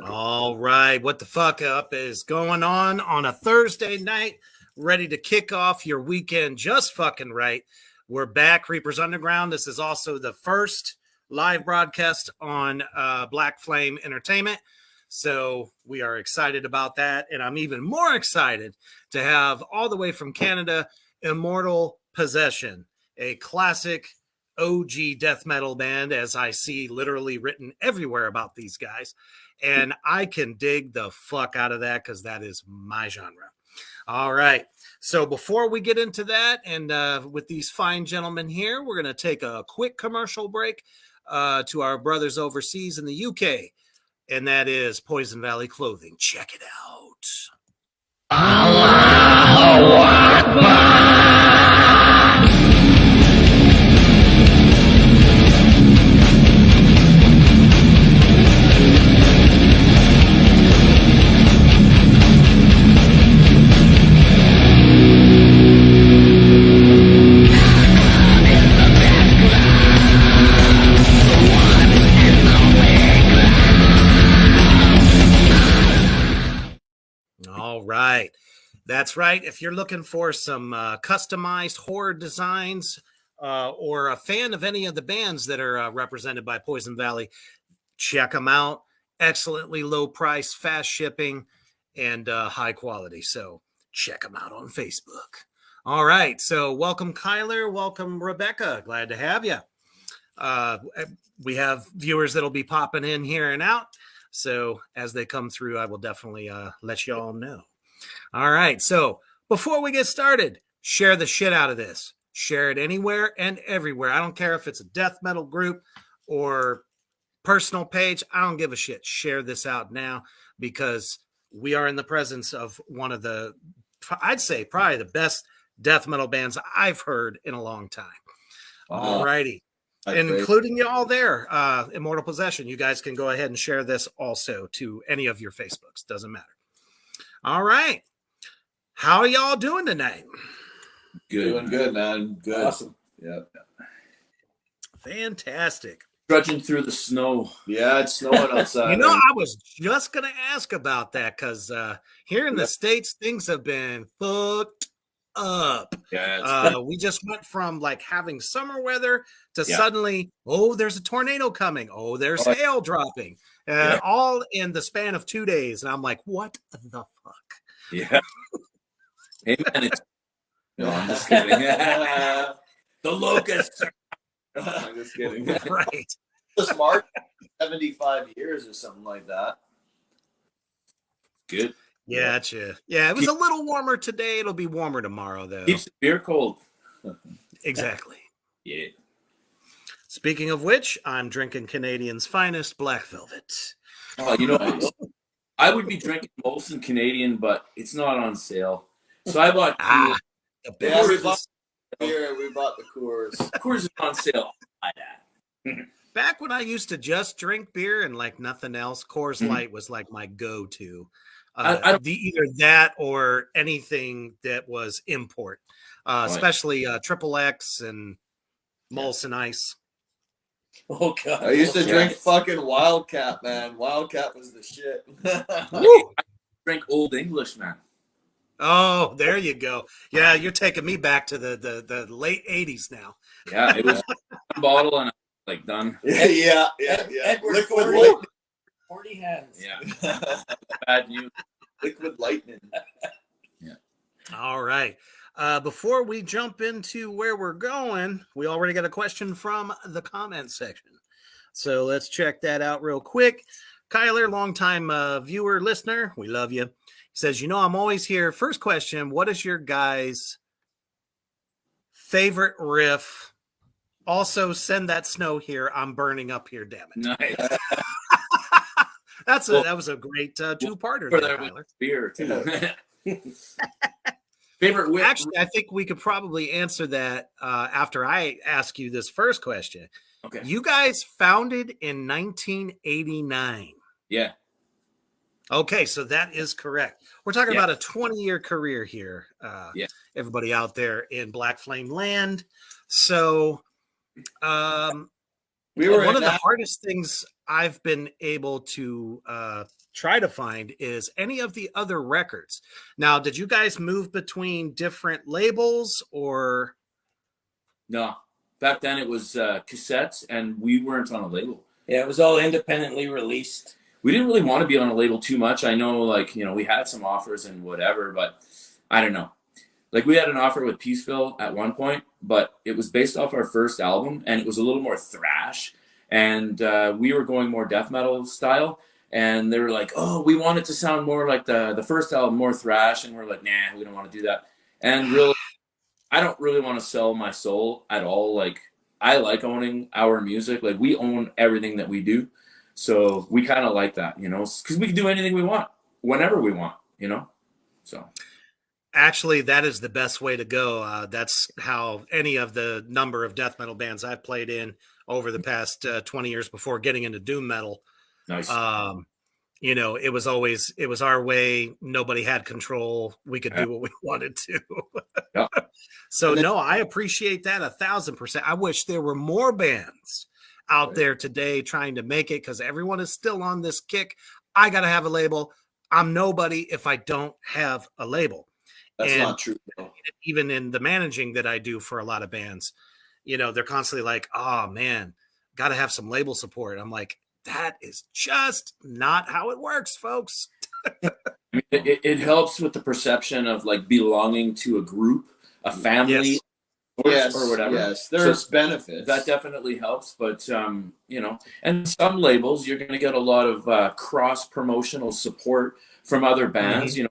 All right, what the fuck up is going on a Thursday night? Ready to kick off your weekend just fucking right. We're back, Reapers Underground. This is also the first live broadcast on Black Flame Entertainment. So we are excited about that. And I'm even more excited to have all the way from Canada, Immortal Possession, a classic OG death metal band, as I see literally written everywhere about these guys. And I can dig the fuck out of that because that is my genre. All right. So before we get into that, and with these fine gentlemen here, we're going to take a quick commercial break to our brothers overseas in the UK. And that is Poison Valley Clothing. Check it out. Allahu Akbar. All right. That's right. If you're looking for some customized horror designs or a fan of any of the bands that are represented by Poison Valley, check them out. Excellently low price, fast shipping, and high quality. So check them out on Facebook. All right. So welcome, Kyler. Welcome, Rebecca. Glad to have you. We have viewers that'll be popping in here and out. So as they come through, I will definitely let you all know. All right. So before we get started, share the shit out of this. Share it anywhere and everywhere. I don't care if it's a death metal group or personal page. I don't give a shit. Share this out now because we are in the presence of one of the, I'd say probably the best death metal bands I've heard in a long time. All righty. And including you all there, Immortal Possession. You guys can go ahead and share this also to any of your Facebooks. Doesn't matter. All right. How are y'all doing tonight? Good. Doing good, man. Good. Awesome. Yeah. Fantastic. Trudging through the snow. Yeah, it's snowing outside. You know, I was just going to ask about that because here in the States, things have been fucked up. Yeah, we just went from like having summer weather to suddenly, oh, there's a tornado coming. Oh, there's hail dropping. All in the span of 2 days. And I'm like, what the fuck? Yeah. Hey, man, no, I'm just kidding. The locusts. I'm just kidding. Right. This March, 75 years or something like that. Good. Yeah, yeah, it was a little warmer today. It'll be warmer tomorrow, though. Keeps the beer cold. Exactly. Yeah. Speaking of which, I'm drinking Canadian's finest Black Velvet. Oh, you know, I would be drinking Molson Canadian, but it's not on sale. So I bought the best. We bought beer. We bought the Coors. Coors is on sale. Buy that. Back when I used to just drink beer and like nothing else, Coors Light was like my go-to. Either that or anything that was import, especially Triple X and Molson Ice. Oh god! I used to drink fucking Wildcat, man. Wildcat was the shit. I drink Old English, man. Oh, there you go. Yeah, you're taking me back to the late 80s now. Yeah, it was one bottle and like done. Yeah. Liquid lightning. 40 hands. Yeah. Bad news. Liquid lightning. Yeah. All right. Before we jump into where we're going, we already got a question from the comment section. So let's check that out real quick. Kyler, longtime viewer, listener, we love you. He says, I'm always here. First question, what is your guys' favorite riff? Also, send that snow here. I'm burning up here, damn it. Nice. That was a great two-parter there, Kyler. Beer, too. Favorite whip? Actually, I think we could probably answer that after I ask you this first question. Okay. You guys founded in 1989. Yeah. Okay, so that is correct. We're talking about a 20-year career here. Everybody out there in Black Flame land. So we were one of the hardest things I've been able to try to find is any of the other records. Now, did you guys move between different labels or? No. Back then it was cassettes, and we weren't on a label. Yeah, it was all independently released. We didn't really want to be on a label too much. I know, we had some offers and whatever, but I don't know. Like, we had an offer with Peaceville at one point, but it was based off our first album, and it was a little more thrash, and we were going more death metal style, and they were like, oh, we want it to sound more like the first album, more thrash, and we're like, nah, we don't want to do that. And really, I don't really want to sell my soul at all. Like, I like owning our music. Like, we own everything that we do. So we kind of like that, because we can do anything we want, whenever we want, so. Actually, that is the best way to go. That's how any of the number of death metal bands I've played in over the past 20 years before getting into doom metal. Nice. It was our way. Nobody had control. We could do what we wanted to. Yeah. So no, I appreciate that 1,000%. I wish there were more bands out there today trying to make it, because everyone is still on this kick. I got to have a label. I'm nobody if I don't have a label. That's not true. Even in the managing that I do for a lot of bands, they're constantly like, oh man, got to have some label support. I'm like, that is just not how it works, folks. It helps with the perception of like belonging to a group, a family, or whatever. Yes, there's benefits. That definitely helps, but and some labels you're going to get a lot of cross promotional support from other bands. Mm-hmm.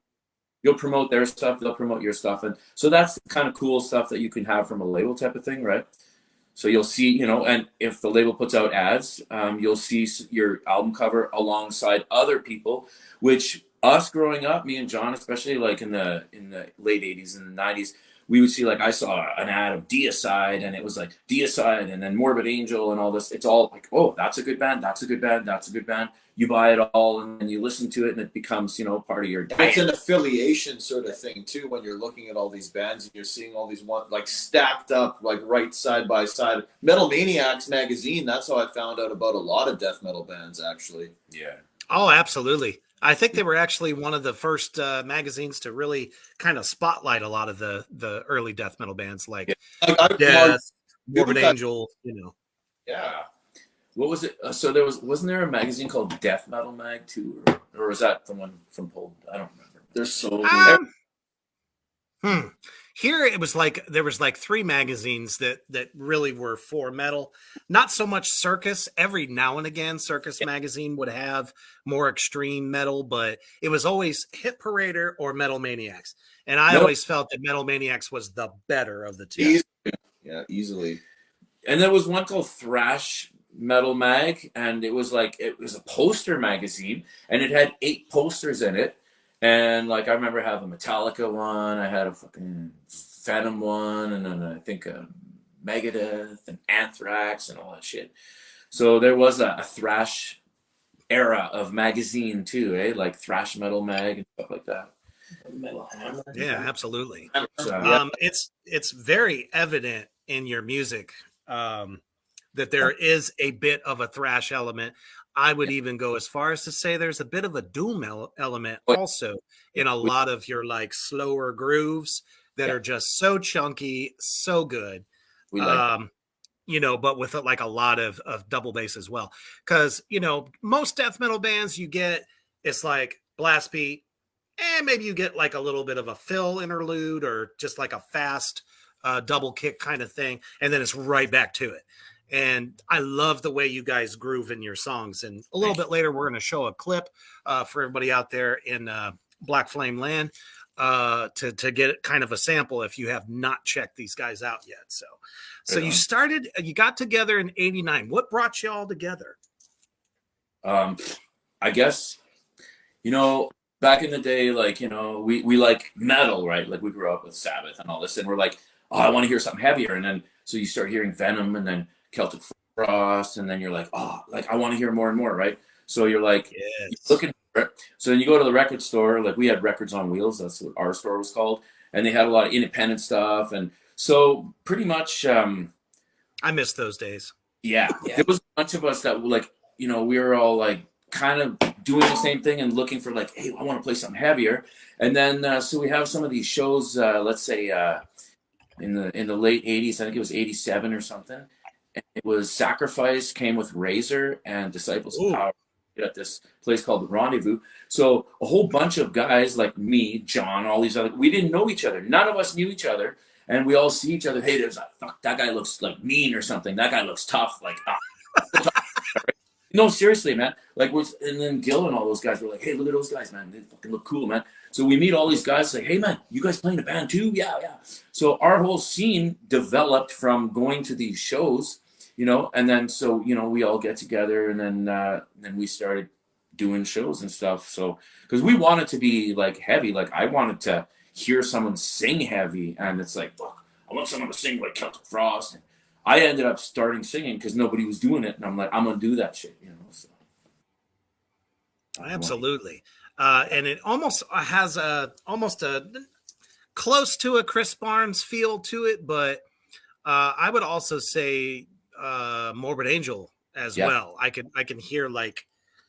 You'll promote their stuff, they'll promote your stuff, and so that's the kind of cool stuff that you can have from a label type of thing, right? So you'll see, and if the label puts out ads, you'll see your album cover alongside other people, which us growing up, me and John, especially like in the late 80s and the 90s, we would see, like, I saw an ad of Deicide, and it was like Deicide and then Morbid Angel and all this. It's all like, oh, that's a good band, that's a good band, that's a good band. You buy it all and you listen to it, and it becomes, part of your diet. It's an affiliation sort of thing too, when you're looking at all these bands and you're seeing all these stacked up, like right side by side. Metal Maniacs magazine, that's how I found out about a lot of death metal bands, actually. Yeah. Oh, absolutely. I think they were actually one of the first magazines to really kind of spotlight a lot of the early death metal bands, like Death, Morbid Angel, Yeah. What was it? So wasn't there a magazine called Death Metal Mag too, or was that the one from Poland? I don't remember. There's so Here it was like there was like 3 magazines that really were for metal. Not so much Circus. Every now and again, Circus magazine would have more extreme metal, but it was always Hit Parader or Metal Maniacs. And I always felt that Metal Maniacs was the better of the two. Yeah, easily. And there was one called Thrash Metal Mag, and it was a poster magazine, and it had 8 posters in it. And like, I remember having a Metallica one, I had a fucking Venom one, and then I think Megadeth and Anthrax and all that shit. So there was a thrash era of magazine too, like Thrash Metal Mag and stuff like that. Metal Hammer. Yeah, absolutely. So, It's very evident in your music that there is a bit of a thrash element. I would even go as far as to say there's a bit of a doom element also in a lot of your like slower grooves that are just so chunky, so good. we like But with like a lot of double bass as well. Because, most death metal bands you get, it's like blast beat, and maybe you get like a little bit of a fill interlude or just like a fast double kick kind of thing. And then it's right back to it. And I love the way you guys groove in your songs. And a little bit later, we're going to show a clip for everybody out there in Black Flame Land to get kind of a sample if you have not checked these guys out yet. So you got together in '89. What brought you all together? I guess, back in the day, like, we like metal, right? Like we grew up with Sabbath and all this, and we're like, oh, I want to hear something heavier. And then, so you start hearing Venom and then Celtic Frost, and then you're like, oh, like I want to hear more and more, right? So you're like, you're looking for it. So then you go to the record store, like we had Records on Wheels, that's what our store was called. And they had a lot of independent stuff. And so pretty much, I miss those days. Yeah. There was a bunch of us that like, we were all like kind of doing the same thing and looking for like, hey, I want to play something heavier. And then, so we have some of these shows, let's say in the late 80s, I think it was 87 or something. And it was Sacrifice came with Razor and Disciples of Power at this place called the Rendezvous. So a whole bunch of guys like me, John, all these other, we didn't know each other. None of us knew each other. And we all see each other. Hey, there's like, fuck, that guy looks like mean or something. That guy looks tough. Like, no, seriously, man. Like, and then Gil and all those guys were like, hey, look at those guys, man. They fucking look cool, man. So we meet all these guys like, hey, man, you guys playing a band too? Yeah. So our whole scene developed from going to these shows, and then so, we all get together and then we started doing shows and stuff. So, because we wanted to be like heavy, like I wanted to hear someone sing heavy, and it's like, fuck, I want someone to sing like Celtic Frost. And I ended up starting singing because nobody was doing it, and I'm like, I'm gonna do that shit, So. Absolutely, and it almost has a close to a Chris Barnes feel to it, but I would also say Morbid Angel as well. I can hear like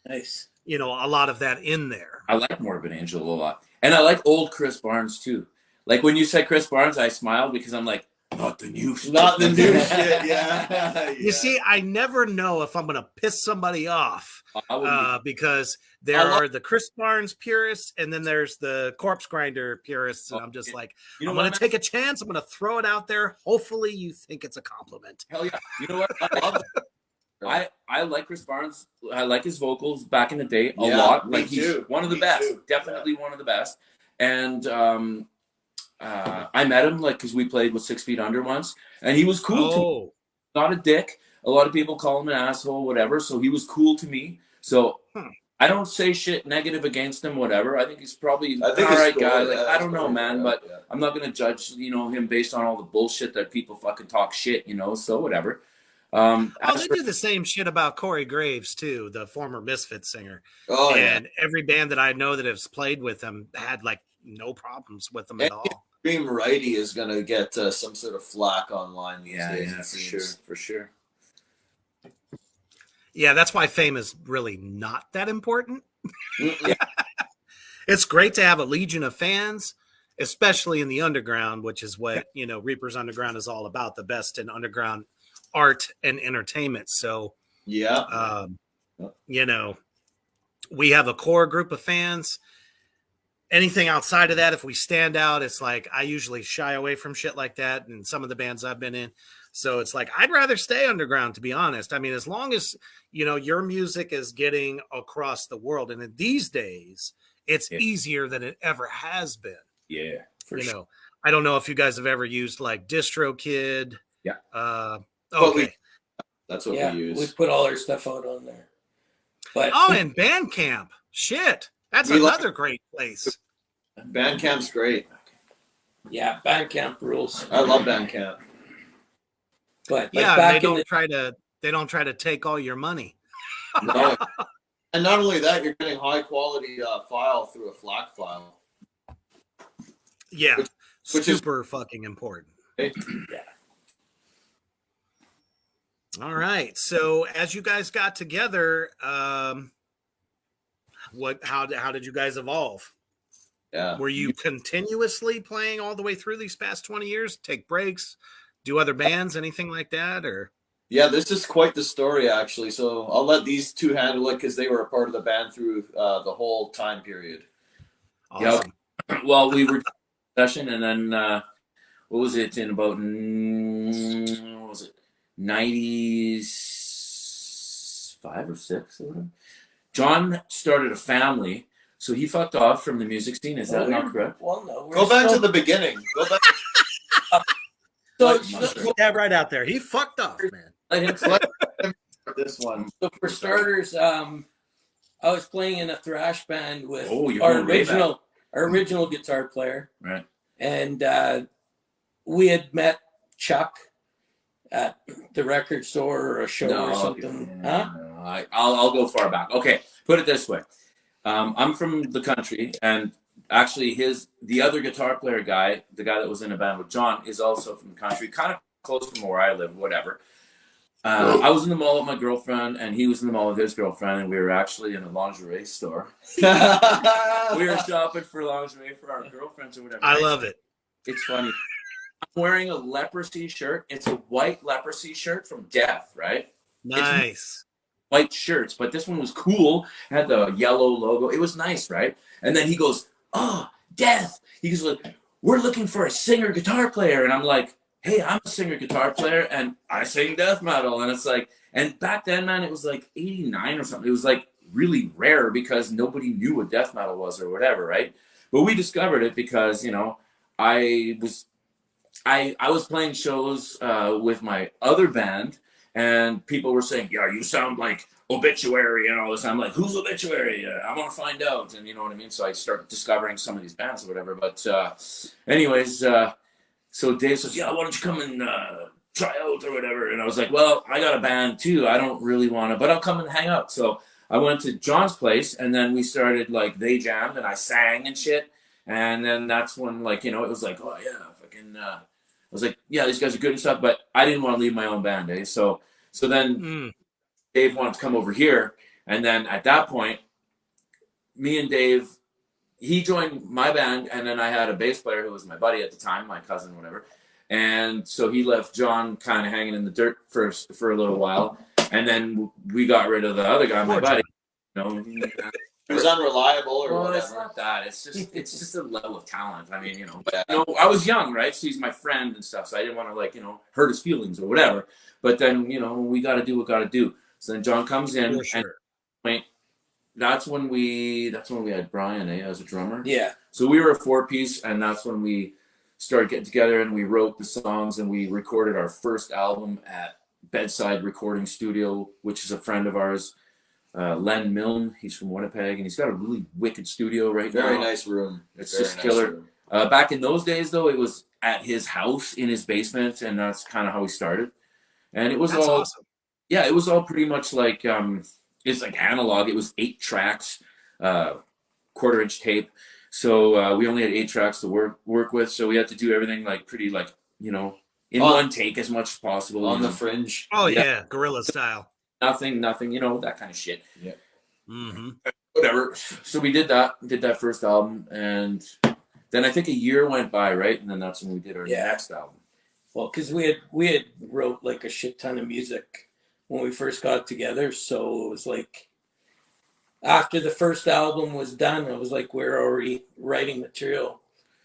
nice, a lot of that in there. I like Morbid Angel a lot. And I like old Chris Barnes too. Like when you said Chris Barnes, I smiled because I'm like, not the new shit. Not the new shit, yeah. You see, I never know if I'm going to piss somebody off because there are the Chris Barnes purists and then there's the Corpse Grinder purists. And I'm just like, I'm going to take a chance. I'm going to throw it out there. Hopefully you think it's a compliment. Hell yeah. You know what? I love it. I like Chris Barnes. I like his vocals back in the day a lot. Like he's one of the best. Definitely one of the best. And I met him like because we played with 6 Feet Under once, and he was cool to me. Not a dick. A lot of people call him an asshole, whatever. So he was cool to me. So I don't say shit negative against him, whatever. I think he's probably an all right guy. Like I don't know, man, but I'm not gonna judge him based on all the bullshit that people fucking talk shit, So whatever. They do the same shit about Corey Graves too, the former Misfits singer. And every band that I know that has played with him had like no problems with them at all. Extreme righty is gonna get some sort of flack online these days. Yeah, for sure. Yeah, that's why fame is really not that important. It's great to have a legion of fans, especially in the underground, which is what Reaper's Underground is all about, the best in underground art and entertainment. So we have a core group of fans. Anything outside of that, if we stand out, it's like I usually shy away from shit like that. And some of the bands I've been in, so it's like I'd rather stay underground, to be honest. I mean, as long as your music is getting across the world, and in these days it's easier than it ever has been. Yeah, for sure. I don't know if you guys have ever used like DistroKid. Yeah. Okay. That's what we use. We put all our stuff out on there. But and Bandcamp. Shit. That's another great place. Bandcamp's great. Yeah, Bandcamp rules. I love Bandcamp. But they don't try to take all your money. No. And not only that, you're getting high quality file through a FLAC file. Yeah. Which super fucking important. Yeah. All right. So as you guys got together, how did you guys evolve? Yeah. Were you continuously playing all the way through these past 20 years? Take breaks, do other bands, anything like that? Or yeah, this is quite the story actually. So I'll let these two handle it because they were a part of the band through the whole time period. Awesome. Yeah. Well, we were session, and then what was it in about? What was it? 95 or 6 or whatever. John started a family, so he fucked off from the music scene. Is that not correct? Well, no. Go back to the beginning. Go back. Yeah, right out there. He fucked off, man. Let him say Let him start this one. So for starters, I was playing in a thrash band with you're our going way back. original guitar player, Right. and we had met Chuck at the record store or a show or something. No, I'll go far back. Okay, put it this way. I'm from the country, and actually the other guitar player guy, the guy that was in a band with John, is also from the country, kind of close from where I live, whatever. I was in the mall with my girlfriend, and he was in the mall with his girlfriend, and we were actually in a lingerie store. We were shopping for lingerie for our girlfriends or whatever. I love it. It's funny. I'm wearing a leprosy shirt. It's a white leprosy shirt from Death, right? Nice. White shirts, but this one was cool. It had the yellow logo. It was nice, right? And then he goes, "Oh, Death." He goes, like, "We're looking for a singer guitar player." And I'm like, "Hey, I'm a singer guitar player and I sing death metal." And it's like, and back then, man, it was like 89 or something. It was like really rare because nobody knew what death metal was or whatever, right? But we discovered it because, I was playing shows with my other band, and people were saying, "Yeah, you sound like Obituary and all this." I'm like, "Who's Obituary? I want to find out." And you know what I mean? So I start discovering some of these bands or whatever. But anyways, so Dave says, "Yeah, why don't you come and try out or whatever?" And I was like, "Well, I got a band too. I don't really want to, but I'll come and hang out." So I went to John's place, and then we started, like, they jammed, and I sang and shit. And then that's when, like, it was like, "Oh yeah, fucking." I was like, "Yeah, these guys are good and stuff," but I didn't want to leave my own band, eh? So then Dave wanted to come over here, and then at that point, me and Dave, he joined my band, and then I had a bass player who was my buddy at the time, my cousin, whatever. And so he left John kind of hanging in the dirt for a little while, and then we got rid of the other guy, my buddy. He was unreliable or Well, whatever. it's not that. It's just a level of talent. I mean, I was young, right? So he's my friend and stuff, so I didn't want to, hurt his feelings or whatever. But then, we got to do what got to do. So then John comes in, and that's when we had Brian, as a drummer. Yeah. So we were a 4-piece, and that's when we started getting together, and we wrote the songs, and we recorded our first album at Bedside Recording Studio, which is a friend of ours, Len Milne. He's from Winnipeg, and he's got a really wicked studio right now. Very nice room. It's just killer. Back in those days, though, it was at his house in his basement, and that's kind of how we started. And it was all awesome. Yeah, it was all pretty much like it's like analog. It was 8 tracks, 1/4-inch tape. So we only had 8 tracks to work with. So we had to do everything like pretty in one take as much as possible. On the fringe. Oh yeah, guerrilla style. Nothing, that kind of shit. Yeah. Mm-hmm. Whatever. So we did that first album, and then I think a year went by, right? And then that's when we did our next album. Well, because we had wrote like a shit ton of music when we first got together, so it was like after the first album was done, it was like we're already writing material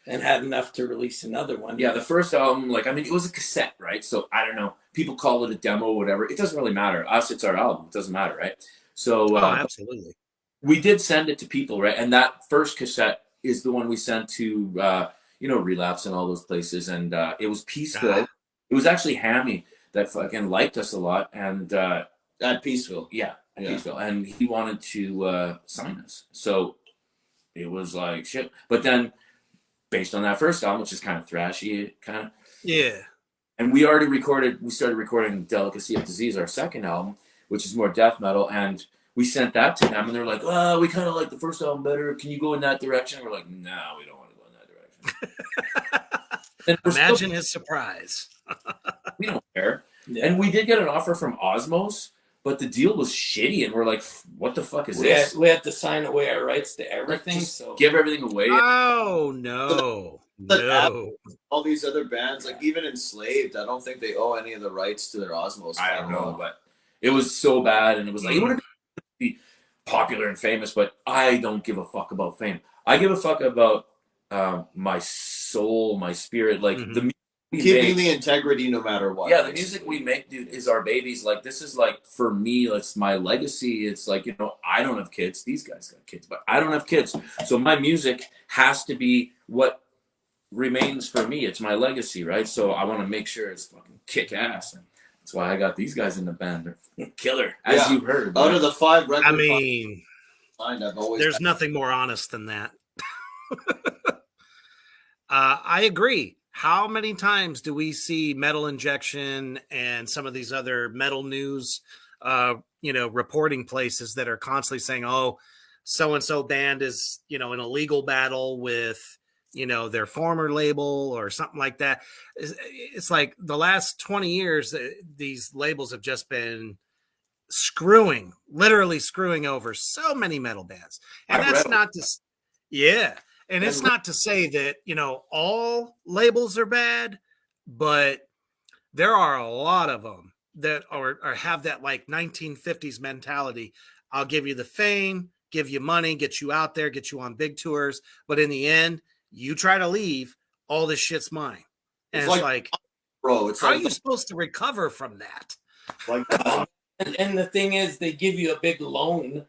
and had enough to release another one. Yeah, the first album, it was a cassette, right? So I don't know. People call it a demo, whatever. It doesn't really matter. Us, it's our album. It doesn't matter, right? So absolutely. We did send it to people, right? And that first cassette is the one we sent to Relapse and all those places, and it was Peaceville. It was actually Hammy that fucking liked us a lot, and at Peaceville. Yeah, at Peaceville, and he wanted to sign us. So it was like shit. But then, based on that first album, which is kind of thrashy, and we started recording Delicacy of Disease, our second album, which is more death metal, and we sent that to them, and they're like, "Oh, we kind of like the first album better. Can you go in that direction?" We're like, "No, we don't want to go in that direction." Imagine his surprise. We don't care. Yeah. And we did get an offer from Osmos, but the deal was shitty, and we're like, "What the fuck is this?" We had to sign away our rights to everything, so give everything away. Oh no. No. All these other bands, like even Enslaved, I don't think they owe any of the rights to their Osmos. I don't know, but it was so bad, and it was like, it would be popular and famous, but I don't give a fuck about fame. I give a fuck about my soul, my spirit, like the music keeping the integrity no matter what. Yeah, the music we make, dude, is our babies. Like, this is like, for me, it's my legacy. It's like, I don't have kids. These guys got kids, but I don't have kids. So my music has to be what remains for me. It's my legacy, right? So I want to make sure it's fucking kick ass. And that's why I got these guys in the band. They're killer, as you've heard. Out of the 5 records, I mean, I've always there's nothing more honest than that. I agree. How many times do we see Metal Injection and some of these other metal news, reporting places that are constantly saying, "Oh, so and so band is, in a legal battle with, their former label or something like that." It's like the last 20 years, these labels have just been literally screwing over so many metal bands, and that's not to, yeah. And it's not to say that, all labels are bad, but there are a lot of them that are have that like 1950s mentality. I'll give you the fame, give you money, get you out there, get you on big tours. But in the end, you try to leave, all this shit's mine. And it's like bro, it's how are you supposed to recover from that? Like, and the thing is, they give you a big loan.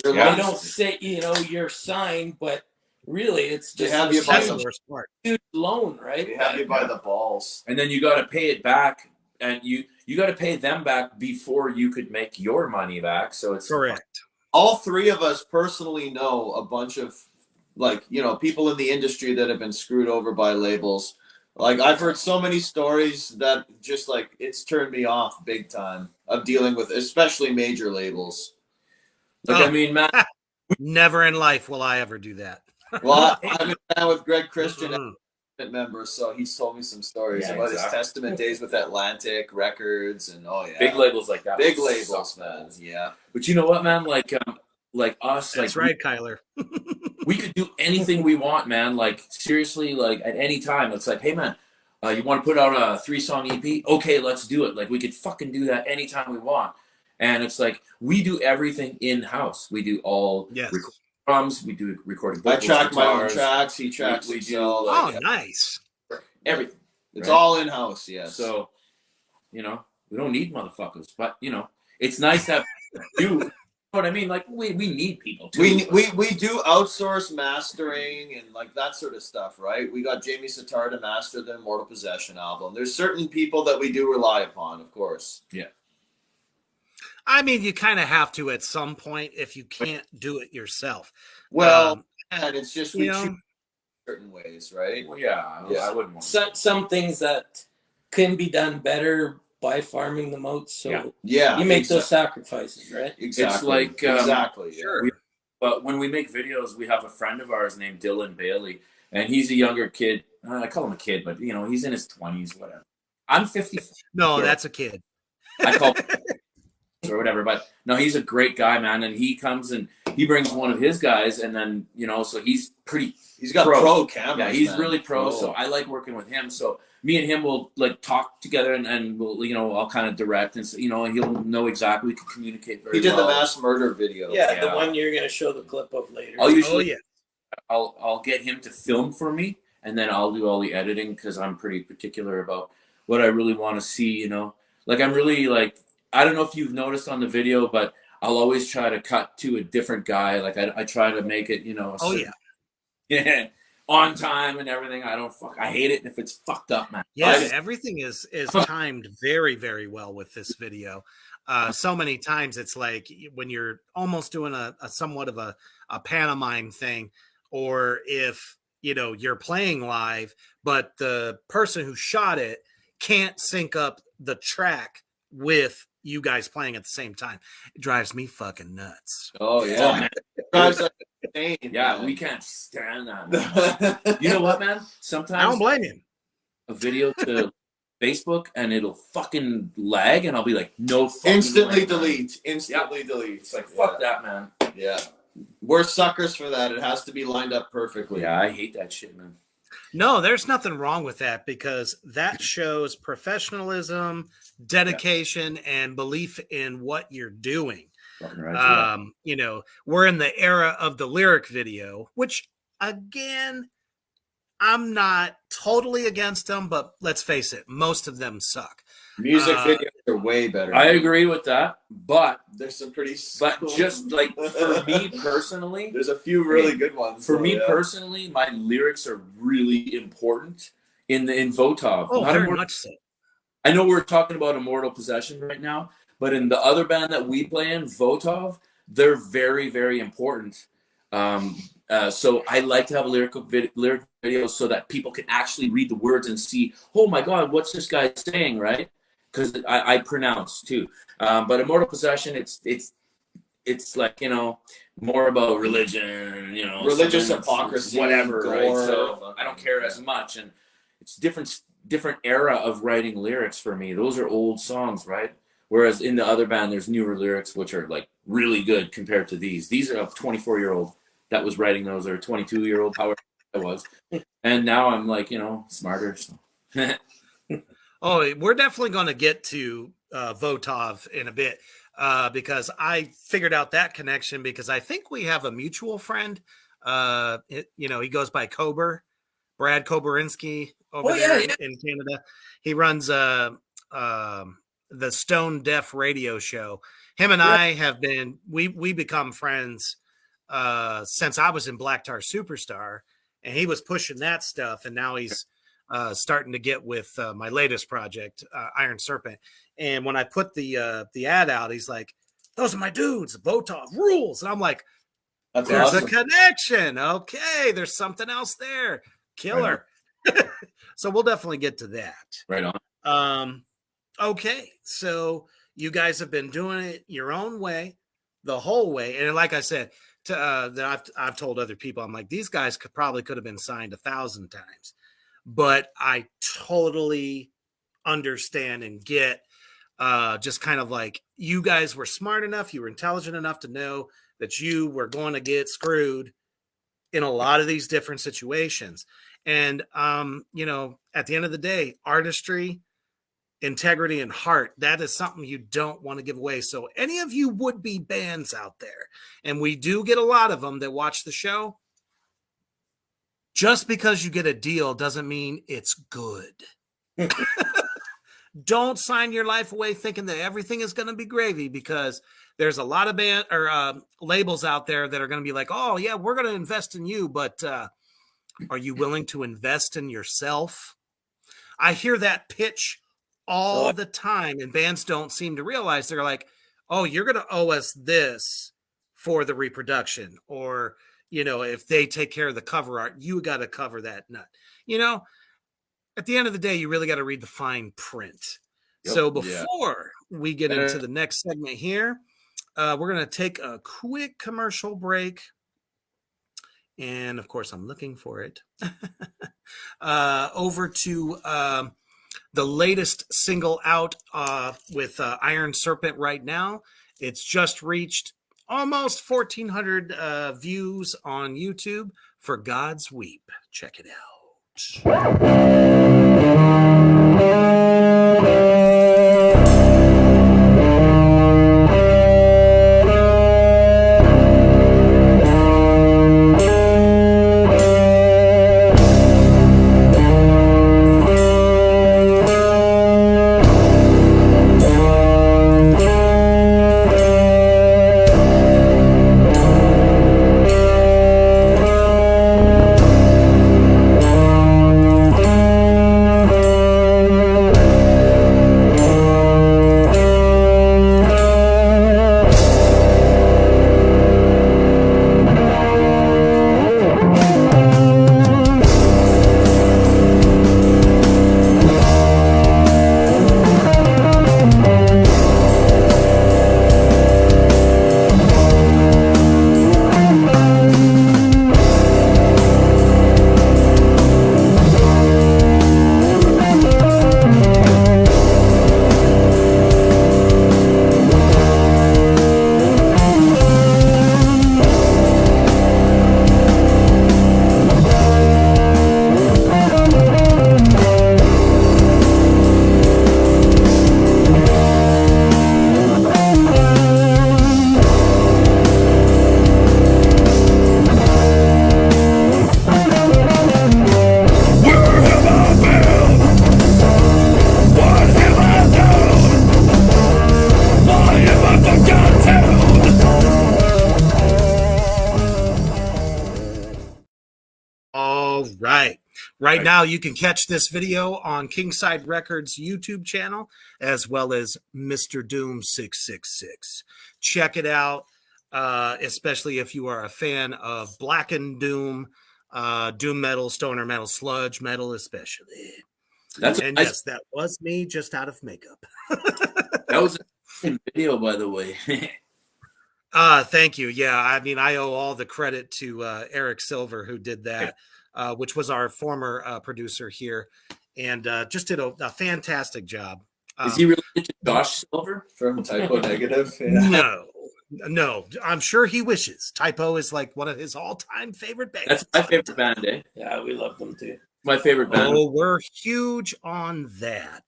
They don't say, you're signed, but really, it's just have you by the worst part. Huge loan, right? They have you by the balls, and then you got to pay it back, and you got to pay them back before you could make your money back. So it's correct. All 3 of us personally know a bunch of people in the industry that have been screwed over by labels. Like, I've heard so many stories that just like it's turned me off big time of dealing with, especially major labels. Like, I mean, man, never in life will I ever do that. Well, I've been down with Greg Christian, member, so he's told me some stories about his Testament days with Atlantic Records, and big labels like that. Big labels, man. Yeah, but you know what, man? Like us, that's like right, Kyler. We could do anything we want, man. Like, seriously, like at any time. It's like, hey, man, you want to put out a 3-song EP? Okay, let's do it. Like, we could fucking do that anytime we want. And it's like, we do everything in house. We do all drums. We do recording vocals, I track guitars, my own tracks. He tracks we himself. do, nice. Everything. It's all in house. Yes. So, we don't need motherfuckers, but it's nice to have you. What I mean, like we need people too. We do outsource mastering and like that sort of stuff, right? We got Jamie Sitar to master the Immortal Possession album. There's certain people that we do rely upon, of course. Yeah. I mean, you kind of have to at some point if you can't do it yourself. Well, and it's just we choose certain ways, right? Well, yeah, I wouldn't want some things that can be done better by farming them out. So you make those sacrifices, right? Exactly. It's like exactly. Sure. But when we make videos, we have a friend of ours named Dylan Bailey, and he's a younger kid. I call him a kid, but he's in his 20s, whatever. I'm 50. No, that's a kid. I call him or whatever, but no, he's a great guy, man. And he comes and he brings one of his guys, and then so he's pretty. He's got pro cameras. Yeah, he's really pro. So I like working with him. So me and him will like talk together, and we'll I'll kind of direct, and and he'll know exactly. We can communicate very well. He did the mass murder video. Yeah, the one you're going to show the clip of later. I'll usually, I'll get him to film for me, and then I'll do all the editing because I'm pretty particular about what I really want to see. Like I'm really like. I don't know if you've noticed on the video, but I'll always try to cut to a different guy. Like I try to make it, on time and everything. I hate it if it's fucked up, man. Yeah, everything is timed very, very well with this video. So many times it's like when you're almost doing a somewhat of a pantomime thing, or if you're playing live, but the person who shot it can't sync up the track with you guys playing at the same time. It drives me fucking nuts. Oh yeah. Yeah, we can't stand that. You know what, man? Sometimes I don't blame you. A video to Facebook and it'll fucking lag, and I'll be like, no fucking instantly way, delete. Instantly delete. It's like fuck that, man. Yeah. We're suckers for that. It has to be lined up perfectly. Yeah, I hate that shit, man. No, there's nothing wrong with that because that shows professionalism, dedication, and belief in what you're doing. Right, we're in the era of the lyric video, which again, I'm not totally against them, but let's face it, most of them suck. Music videos are way better. I agree with that, but There's some pretty. just like for me personally, there's a few really good ones. For me personally, my lyrics are really important in Votov. Oh, very much so. I know we're talking about Immortal Possession right now, but in the other band that we play in, Votov, they're very, very important. So I like to have lyric videos so that people can actually read the words and see, oh my God, what's this guy saying, right? Because I pronounce too. But Immortal Possession, it's like, you know, more about religion, you know, religious hypocrisy, whatever, gore, right? So I don't care as much, and it's different era of writing lyrics for me. Those are old songs, right? Whereas in the other band, there's newer lyrics which are like really good compared to these. These are a 24-year-old that was writing those, or a 22-year-old, however I was, and now I'm like, you know, smarter. So. Oh, we're definitely going to get to Votov in a bit because I figured out that connection because I think we have a mutual friend. He goes by Kober, Brad Koberinsky over there in Canada. He runs the Stone Deaf radio show. Him and I have been we become friends since I was in Black Tar Superstar, and he was pushing that stuff, and now he's starting to get with my latest project, Iron Serpent. And when I put the ad out, he's like, "Those are my dudes. Votov rules," and I'm like, "There's awesome. A connection. Okay, there's something else there. Killer." Right. So we'll definitely get to that. Right on. Okay, so you guys have been doing it your own way the whole way, and like I said, that I've told other people, I'm like, these guys could have been signed 1,000 times, but I totally understand and get just kind of like you guys were smart enough, you were intelligent enough to know that you were going to get screwed in a lot of these different situations. And, at the end of the day, artistry, integrity, and heart, that is something you don't want to give away. So any of you would-be bands out there, and we do get a lot of them that watch the show, just because you get a deal doesn't mean it's good. Don't sign your life away thinking that everything is going to be gravy, because there's a lot of band or labels out there that are going to be like, oh yeah, we're going to invest in you, but are you willing to invest in yourself? I hear that pitch all the time, and bands don't seem to realize. They're like, oh, you're going to owe us this for the reproduction, or if they take care of the cover art, you got to cover that nut. At the end of the day, you really got to read the fine print. Yep. So before we get into the next segment here, we're going to take a quick commercial break. And of course, I'm looking for it. Over to the latest single out with Iron Serpent right now. It's just reached almost 1,400 views on YouTube for God's Weep. Check it out. Right now, you can catch this video on Kingside Records YouTube channel, as well as Mr. Doom 666. Check it out, especially if you are a fan of Blackened Doom, Doom metal, stoner metal, sludge metal, especially. And yes, that was me just out of makeup. That was a video, by the way. Thank you. Yeah, I mean, I owe all the credit to Eric Silver, who did that, which was our former producer here, and just did a fantastic job. Is he related to Josh Silver from Typo Negative? Yeah. No, I'm sure he wishes. Typo is like one of his all-time favorite bands. That's my favorite band, eh? Yeah, we love them too. My favorite band. Oh, we're huge on that.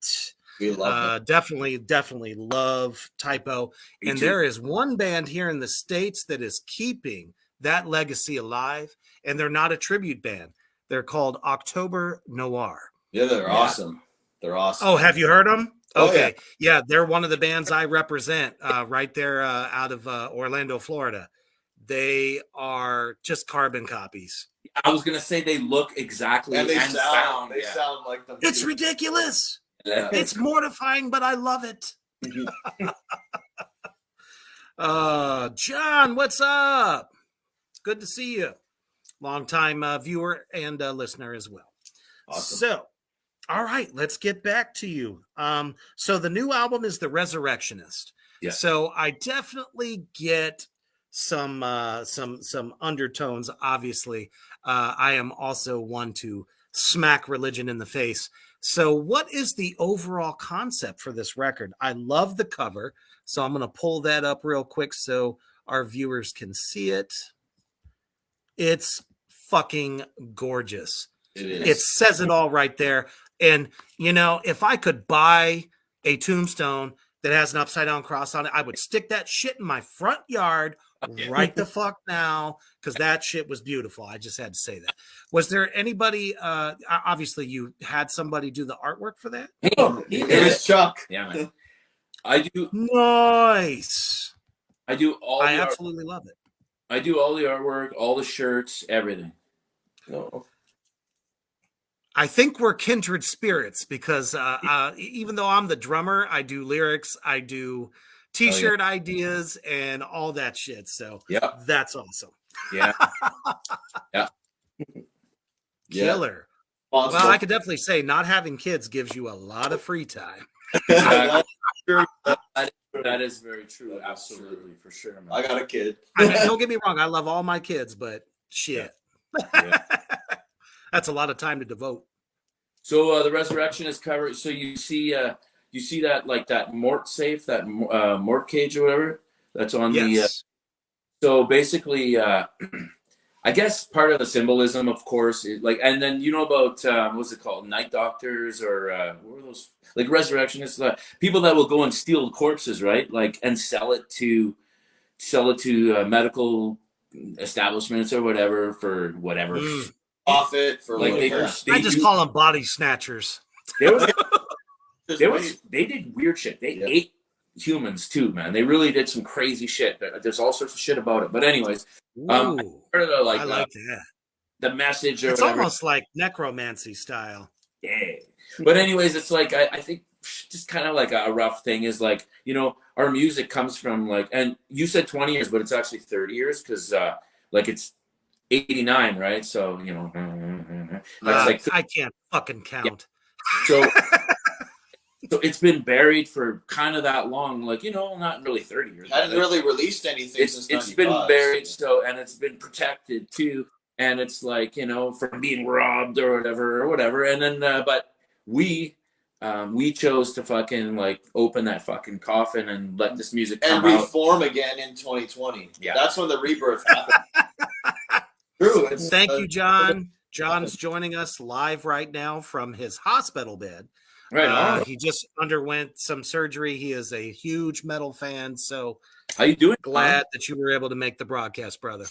We love definitely love Typo. Me And too. there is one band here in the States that is keeping that legacy alive, and they're not a tribute band. They're called October Noir. Yeah, they're awesome. They're awesome. Oh, have you heard them? Oh, Okay. Yeah, they're one of the bands I represent right there out of Orlando, Florida. They are just carbon copies. I was gonna say they look exactly and they sound yeah. sound like them. It's ridiculous. Yeah. It's mortifying, but I love it. John, what's up? Good to see you. Longtime viewer and listener as well. Awesome. So, all right, let's get back to you. So the new album is The Resurrectionist. Yeah. So I definitely get some undertones. Obviously, I am also one to smack religion in the face. So what is the overall concept for this record? I love the cover, so I'm going to pull that up real quick so our viewers can see it. It's fucking gorgeous. It is. It says it all right there. And, you know, if I could buy a tombstone that has an upside down cross on it, I would stick that shit in my front yard right the fuck now, because that shit was beautiful. I just had to say that. Was there anybody, obviously you had somebody do the artwork for that? It was Chuck. Yeah, man. I do Nice. all I the absolutely love it. I do all the artwork, all the shirts, everything. No. I think we're kindred spirits because even though I'm the drummer, I do lyrics, I do t-shirt ideas and all that shit. So Yeah. that's awesome. Yeah. Yeah. Killer. Well, I could definitely say not having kids gives you a lot of free time. That is very true. Absolutely, for sure, man. I got a kid. I mean, don't get me wrong, I love all my kids, but shit. Yeah. That's a lot of time to devote. So the resurrection is covered. So you see that like that mort safe, that mort cage or whatever that's on the. So basically, I guess part of the symbolism, of course, is like, and then you know about what's it called, night doctors or what were those, like resurrectionists, people that will go and steal corpses, right? Like and sell it to medical establishments or whatever for whatever. Profit for like whatever. I just call them body snatchers. They did weird shit. They ate humans too, man. They really did some crazy shit. There's all sorts of shit about it. But anyways, I like like that. The message or it's whatever. Almost like necromancy style. Yeah. But anyways, it's like I think just kind of like a rough thing is like, you know, our music comes from like, and you said 20 years, but it's actually 30 years because like it's 89, right? So, you know, like, I can't fucking count. Yeah. So it's been buried for kind of that long, like, you know, not really 30 years. Hadn't really released anything since it's been buried, so, and it's been protected too. And it's like, you know, from being robbed or whatever. And then, but we chose to fucking like open that fucking coffin and let this music come and out. reform again in 2020. Yeah. That's when the rebirth happened. True. Thank you, John. John's joining us live right now from his hospital bed. Right. He just underwent some surgery. He is a huge metal fan. So how you doing? Glad that you were able to make the broadcast, brother.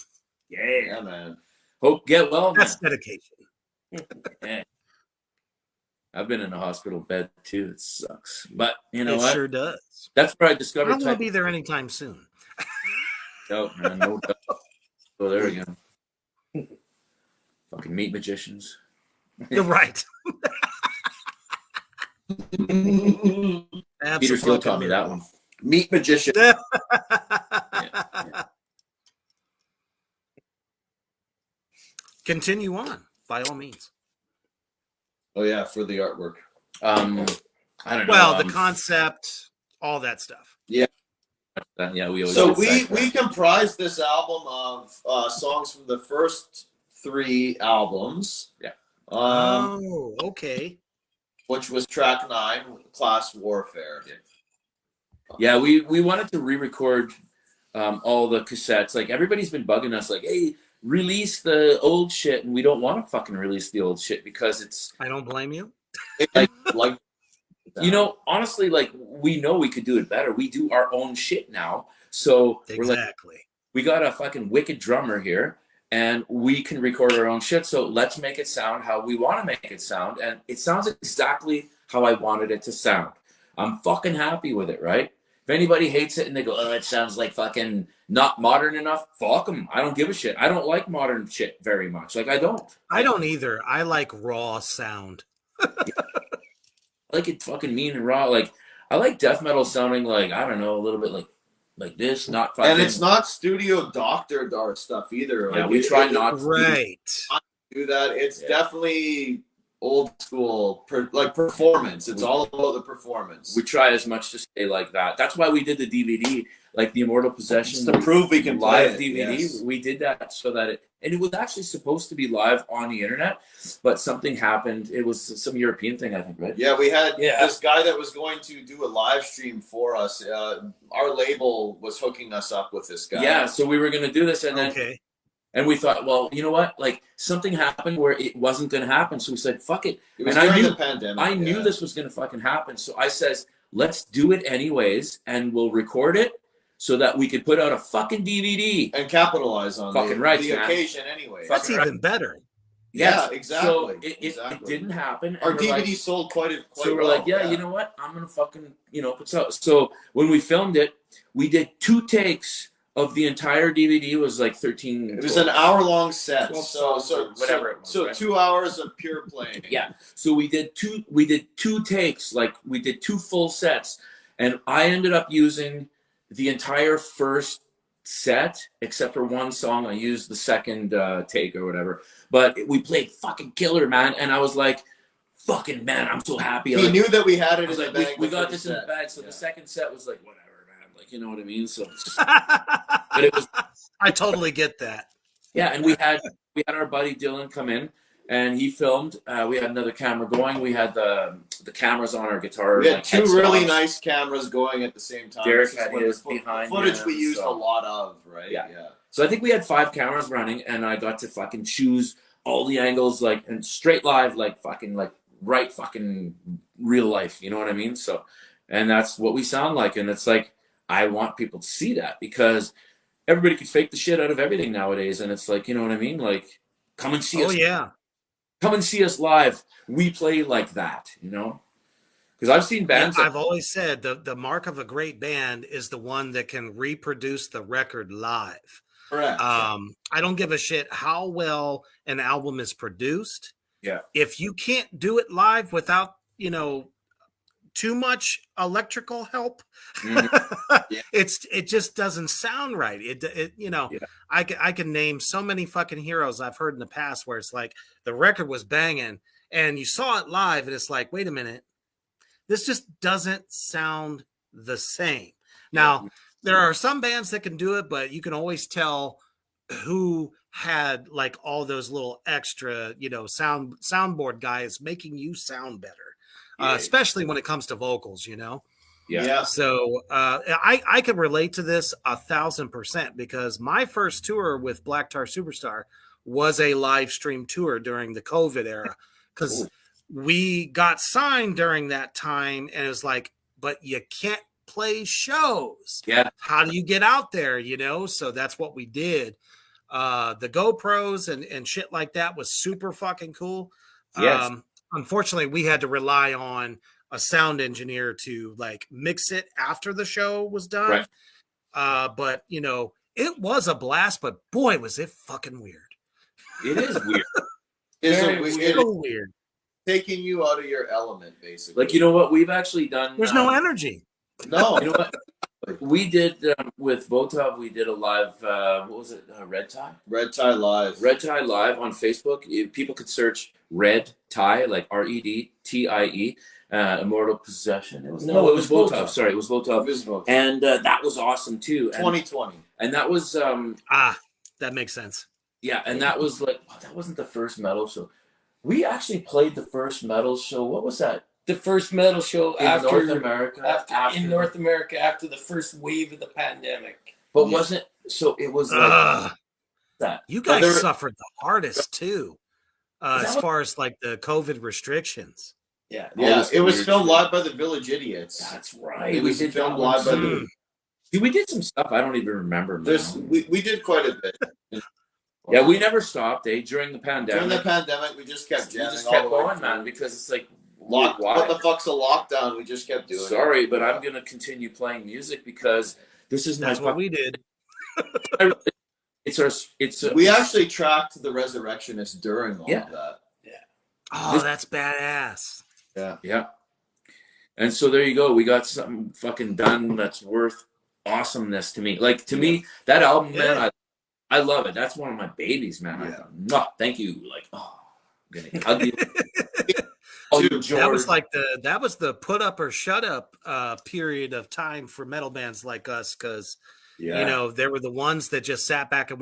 Yeah, man. Hope get well. That's dedication. Yeah. I've been in a hospital bed too. It sucks, but you know it what? Sure does. That's where I I discovered. don't want to be there anytime soon. No, man, no doubt. Oh, there we go. Fucking meat magicians. You're right. Peter Steele taught me that one. Meat magician. Yeah. Continue on, by all means. Oh yeah, for the artwork. I don't know. Well, the concept, all that stuff. Yeah. Yeah, we always So get we comprised this album of songs from the first 3 albums. Yeah. Oh, okay. Which was track 9, Class Warfare. Yeah, we wanted to re-record all the cassettes. Like, everybody's been bugging us, like, hey, release the old shit, and we don't want to fucking release the old shit because it's. I don't blame you. Like you know, honestly, like, we know we could do it better. We do our own shit now, so we're like, Exactly. we got a fucking wicked drummer here, and we can record our own shit. So let's make it sound how we want to make it sound, and it sounds exactly how I wanted it to sound. I'm fucking happy with it, right? If anybody hates it and they go, oh, it sounds like fucking not modern enough, fuck them. I don't give a shit. I don't like modern shit very much. Like, I don't. I don't either. I like raw sound. I like it fucking mean and raw. Like, I like death metal sounding like, I don't know, a little bit like this, not fucking. And it's not studio doctored our stuff either. Yeah, Like, we try not to Right. do that. It's Yeah. definitely old school, like performance. It's all about the performance. We try as much to stay like that. That's why we did the DVD, like the Immortal Possession. Just to prove we can play live it, DVD. yes. We did that so that it was actually supposed to be live on the internet, but something happened. It was some European thing, I think, right? Yeah, we had Yeah. this guy that was going to do a live stream for us. Our label was hooking us up with this guy. Yeah, so we were going to do this, and then Okay. and we thought, well, you know what? Like, something happened where it wasn't going to happen, so we said, fuck it. It was And during I knew the pandemic. I knew this was going to fucking happen, so I says, let's do it anyways, and we'll record it so that we could put out a fucking DVD. And capitalize on Fucking the, right, the man. occasion anyway. That's Fucking even better. Yeah, Yes. exactly. So it exactly. didn't happen. and Our we're DVD like- sold quite So we're well. like, yeah, you know what? I'm gonna fucking, put so when we filmed it, we did 2 takes of the entire DVD. It was like 13. It was an hour-long set, 12 so whatever it was, So right? 2 hours of pure playing. Yeah. So we did two takes, like we did 2 full sets, and I ended up using the entire first set except for one song. I used the second take or whatever, but we played fucking killer, man. And I was like, fucking man, I'm so happy. He Like, knew that we had I it was in like, the bag. we the got first this in the set. bag. So Yeah. the second set was like, whatever, man. Like, you know what I mean? So, but it was, I totally get that. yeah. And we had our buddy Dylan come in, and he filmed. We had another camera going. We had the cameras on our guitar. We had like, 2 really headstocks. nice cameras going at the same time. Derek This is had what his the behind footage him, we used so- a lot of, right? Yeah. So I think we had 5 cameras running, and I got to fucking choose all the angles, like, and straight live, like fucking, like right fucking real life. You know what I mean? So, and that's what we sound like, and it's like I want people to see that because everybody can fake the shit out of everything nowadays, and it's like, you know what I mean? Like, come and see Oh us. yeah. Come and see us live. We play like that, Because I've seen bands. I've always said the mark of a great band is the one that can reproduce the record live. Correct. I don't give a shit how well an album is produced. Yeah. If you can't do it live without, too much electrical help, Yeah. it just doesn't sound right. I can name so many fucking heroes I've heard in the past where it's like the record was banging and you saw it live and it's like, wait a minute, this just doesn't sound the same. Now, there are some bands that can do it, but you can always tell who had like all those little extra, soundboard guys making you sound better, especially when it comes to vocals, Yeah. So I can relate to this 1,000% because my first tour with Black Tar Superstar was a live stream tour during the COVID era because we got signed during that time, and it was like, but you can't play shows. Yeah. How do you get out there? So that's what we did. The GoPros and shit like that was super fucking cool. Yes. Unfortunately, we had to rely on a sound engineer to like mix it after the show was done. Right. But it was a blast, but boy, was it fucking weird. It is weird. It's So weird. taking you out of your element, basically. Like, you know what? We've actually done. There's no energy. No, You know what? We did with Votov. We did a live. What was it? Red Tie. Red Tie Live. Red Tie Live on Facebook. People could search Red Tie, like REDTIE, Immortal Possession. It was Votov. Sorry, it was Votov. And that was awesome too. 2020. And that was that makes sense. yeah, and that was like that wasn't the first metal show. We actually played the first metal show. What was that? The first metal show In North America. in North America after the first wave of the pandemic. But wasn't so? It was like that. You guys suffered the hardest too, as far as like the COVID restrictions. Yeah, it was filmed live by the Village Idiots. That's right. It was filmed live by the. We did some stuff I don't even remember. We did quite a bit. Yeah, we never stopped. During the pandemic. During the pandemic, we just kept jamming. We just kept going, man, because it's like. What the fuck's a lockdown? We just kept doing it. Sorry, but I'm gonna continue playing music because this is That's what we did. We actually tracked the Resurrectionists during all of that. Yeah. Oh, that's badass. Yeah. And so there you go. We got something fucking done that's worth awesomeness to me. Like to me, that album, man, I love it. That's one of my babies, man. Thank you. Like, I'm gonna hug you. That was the put up or shut up period of time for metal bands like us, because you know there were the ones that just sat back and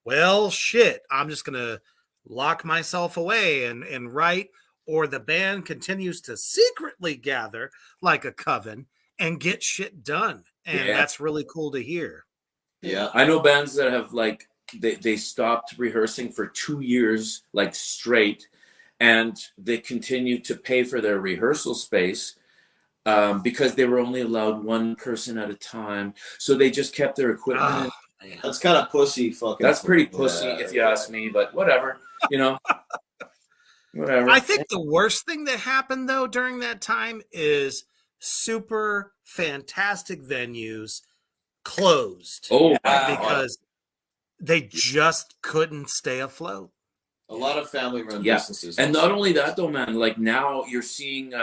well shit, I'm just gonna lock myself away and write, or the band continues to secretly gather like a coven and get shit done, and that's really cool to hear. Yeah, I know bands that have like they stopped rehearsing for 2 years like straight. And they continued to pay for their rehearsal space because they were only allowed one person at a time. So they just kept their equipment. That's kind of pussy fucking. That's pretty pussy if you ask me, but whatever, whatever. I think the worst thing that happened though during that time is super fantastic venues closed. Because they just couldn't stay afloat. A lot of family-run businesses. And not only that, though, man. Like now you're seeing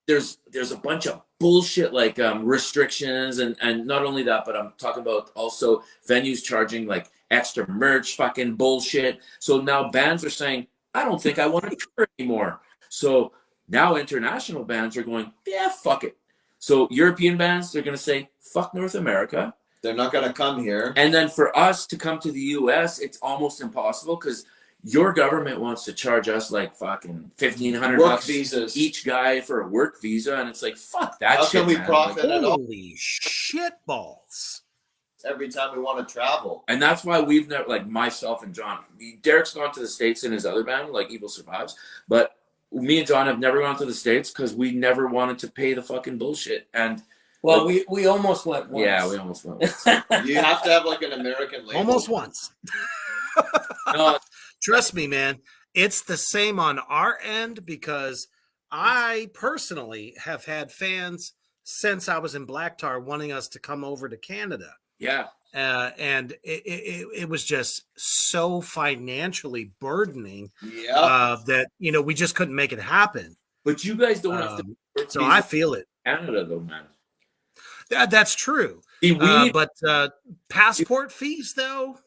there's a bunch of bullshit like restrictions and not only that, but I'm talking about also venues charging like extra merch, fucking bullshit. So now bands are saying, I don't think I want to tour anymore. So now international bands are going, yeah, fuck it. So European bands, they're gonna say, fuck North America. They're not gonna come here. And then for us to come to the US, it's almost impossible because your government wants to charge us like fucking $1,500 visas each guy for a work visa, and it's like fuck that. How shit, can we man. profit at all? Holy shit balls! Every time we want to travel, and that's why we've never, like myself and John. Derek's gone to the States in his other band, like Evil Survives, but me and John have never gone to the States because we never wanted to pay the fucking bullshit. And we almost went once. Yeah, we almost went once. You have to have like an American label. Almost once. No. Trust me, man. It's the same on our end because I personally have had fans since I was in Black Tar wanting us to come over to Canada. Yeah. And it was just so financially burdening that, we just couldn't make it happen. But you guys don't have to. So I feel it. Canada, though, man. That's true. See, but passport fees, though,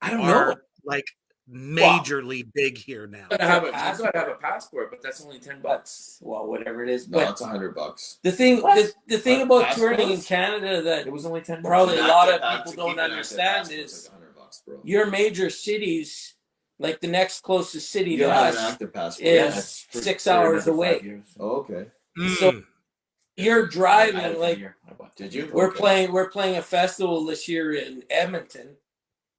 I don't know. Like majorly big here now. You gotta have a passport, but that's only $10. Well, whatever it is. No, But it's $100. the thing about touring in Canada that It was only $10. probably a lot of people don't understand is $100, your major cities, like the next closest city You to have an us, active passport. is 6 hours away. Oh, okay. So you're driving like. Did you? We're playing a festival this year in Edmonton,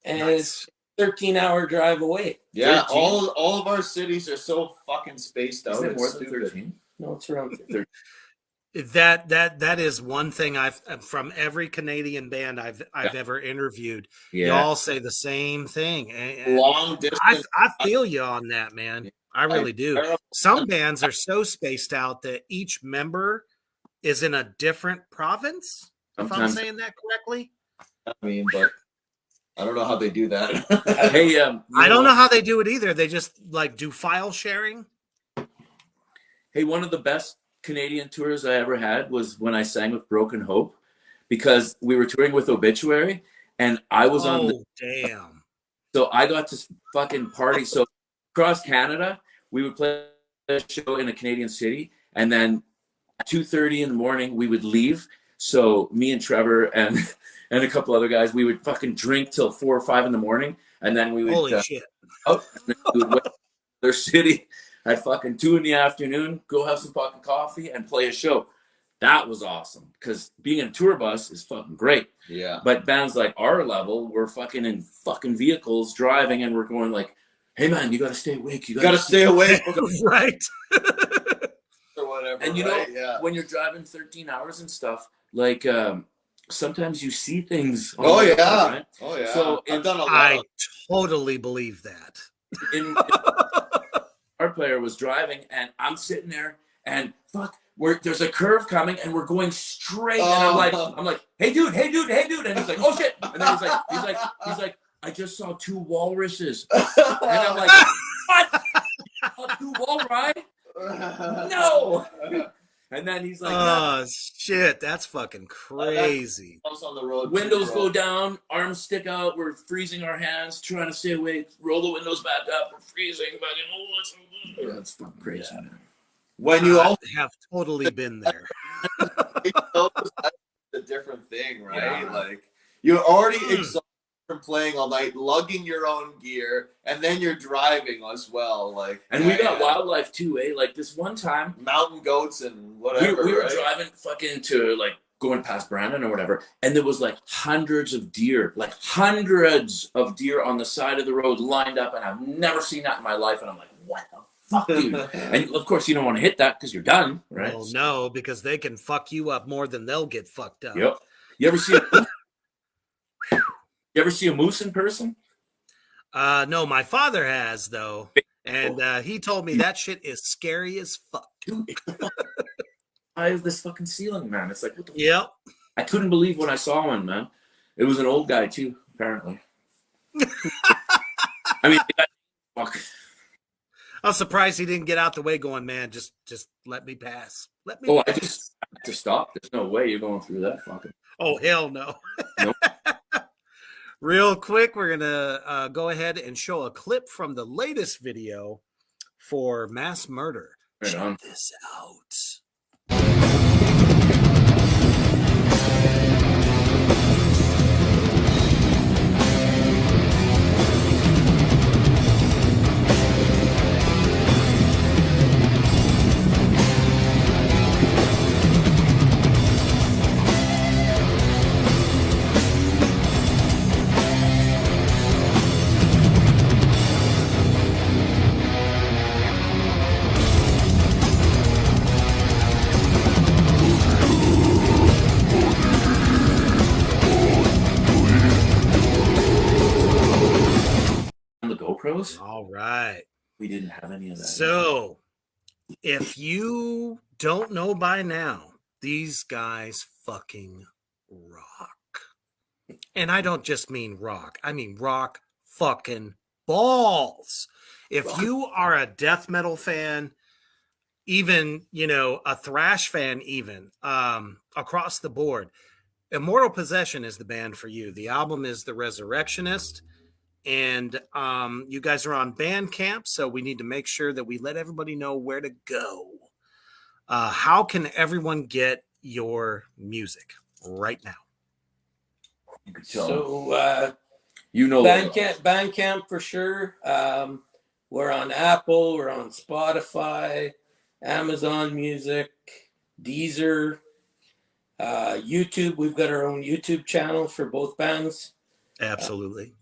and it's 13-hour drive away. Yeah, 13. all of our cities are so fucking spaced out. Is it more It's than stupid. 13? No, it's around 13. That is one thing I've from every Canadian band I've ever interviewed. Yeah. Y'all say the same thing. And Long distance. I feel you on that, man. I really do. Some bands are so spaced out that each member is in a different province. If I'm saying that correctly. I mean, but I don't know how they do that. Hey, I don't know how they do it either. They just like do file sharing. Hey, one of the best Canadian tours I ever had was when I sang with Broken Hope, because we were touring with Obituary, and I was on the. Oh, damn. So I got to fucking party. So across Canada, we would play a show in a Canadian city, and then at 2:30 in the morning we would leave. So me and Trevor and and a couple other guys, we would fucking drink till 4 or 5 in the morning, and then we would Holy shit. out, and then we would wait in their city at fucking 2 in the afternoon, go have some fucking coffee and play a show. That was awesome, because being in a tour bus is fucking great. Yeah. But bands like our level, we're fucking in fucking vehicles driving, and we're going like, "Hey man, you gotta stay awake. You Gotta stay awake. Right. Or whatever. And you right? know, Yeah. when you're driving 13 hours and stuff, like sometimes you see things. On Oh the road, yeah. right? Oh yeah. So I've done a lot. I Of... totally believe that. Our player was driving, and I'm sitting there, and fuck, there's a curve coming, and we're going straight, and I'm like, hey dude, and he's like, oh shit, and then he's like, I just saw 2 walruses, and I'm like, what? You saw 2 walrus? No. And then he's like, oh shit, that's fucking crazy. On the road. windows go down, arms stick out, we're freezing our hands, trying to stay awake, roll the windows back up, we're freezing, fucking, oh, it's so good. That's fucking crazy, man. When you all have totally been there. that's a different thing, right? Yeah. Like you're already exhausted from playing all night, lugging your own gear, and then you're driving as well. Like, And we got wildlife too, eh? Like this one time, mountain goats and whatever. we were right? driving fucking to like going past Brandon or whatever, and there was like hundreds of deer on the side of the road lined up, and I've never seen that in my life. And I'm like, what the fuck, dude? And of course, you don't want to hit that because you're done, right? Well, no, because they can fuck you up more than they'll get fucked up. Yep. You ever see a moose in person? No, my father has though, and he told me that shit is scary as fuck. Dude, it's the fucking eye of this fucking ceiling, man. It's like, what the fuck? Yep. I couldn't believe when I saw one, man. It was an old guy too, apparently. I mean, fuck. I'm surprised he didn't get out the way going, man, just let me pass. Let me Oh, pass. I just had to stop. There's no way you're going through that fucking. Oh, hell no. Nope. Real quick, we're going to go ahead and show a clip from the latest video for mass murder. Right Check on. this out. The GoPros? All right. We didn't have any of that. So, if you don't know by now, these guys fucking rock. And I don't just mean rock. I mean rock fucking balls. If you are a death metal fan, even, a thrash fan even, across the board, Immortal Possession is the band for you. The album is The Resurrectionist. And you guys are on Bandcamp, so we need to make sure that we let everybody know where to go. How can everyone get your music right now? You could tell. So Bandcamp for sure. We're on Apple, we're on Spotify, Amazon Music, Deezer, YouTube. We've got our own YouTube channel for both bands. Absolutely.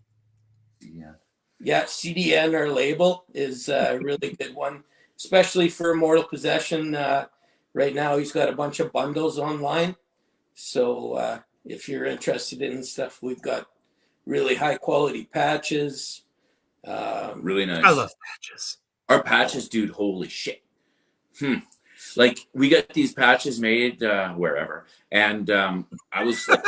Yeah, CDN, our label, is a really good one, especially for Immortal Possession. Right now, he's got a bunch of bundles online. So if you're interested in stuff, we've got really high quality patches. Really nice. I love patches. Our patches, dude, holy shit. Like, we got these patches made wherever. And I was like,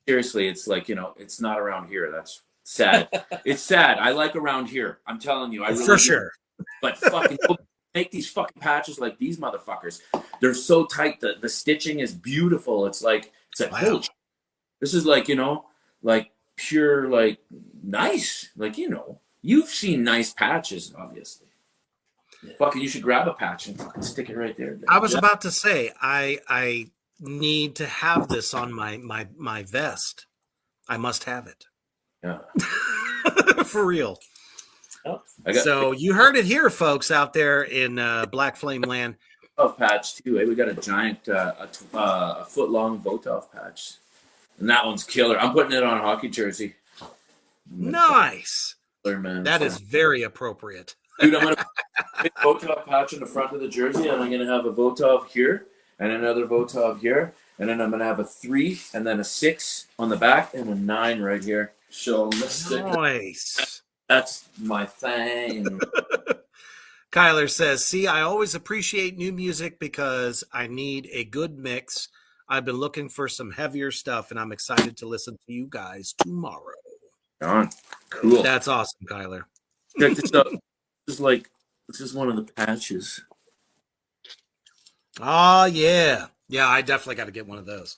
seriously, it's like, it's not around here. That's sad. It's sad. I like around here. I'm telling you, I really For do. sure. But fucking make these fucking patches like these motherfuckers. They're so tight. The stitching is beautiful. It's like Wow. holy shit. This is like, like pure, like nice. Like, you've seen nice patches, obviously. Fucking, you should grab a patch and fucking stick it right there. I was about to say, I need to have this on my vest. I must have it. Yeah. For real. Oh, So you heard it here, folks, out there in Black Flame Land. Votov patch too. We got a giant, a foot long Votov patch, and that one's killer. I'm putting it on a hockey jersey. Nice. Killer, man. That is very appropriate. Dude, I'm gonna put a Votov patch on the front of the jersey, and I'm gonna have a Votov here, and another Votov here, and then I'm gonna have a 3, and then a 6 on the back, and a 9 right here. Show them the sticker. Nice. That's my thing. Kyler says, see, I always appreciate new music because I need a good mix. I've been looking for some heavier stuff, and I'm excited to listen to you guys tomorrow. John, cool. That's awesome, Kyler. Check this out. This is one of the patches. Oh, yeah. Yeah, I definitely got to get one of those.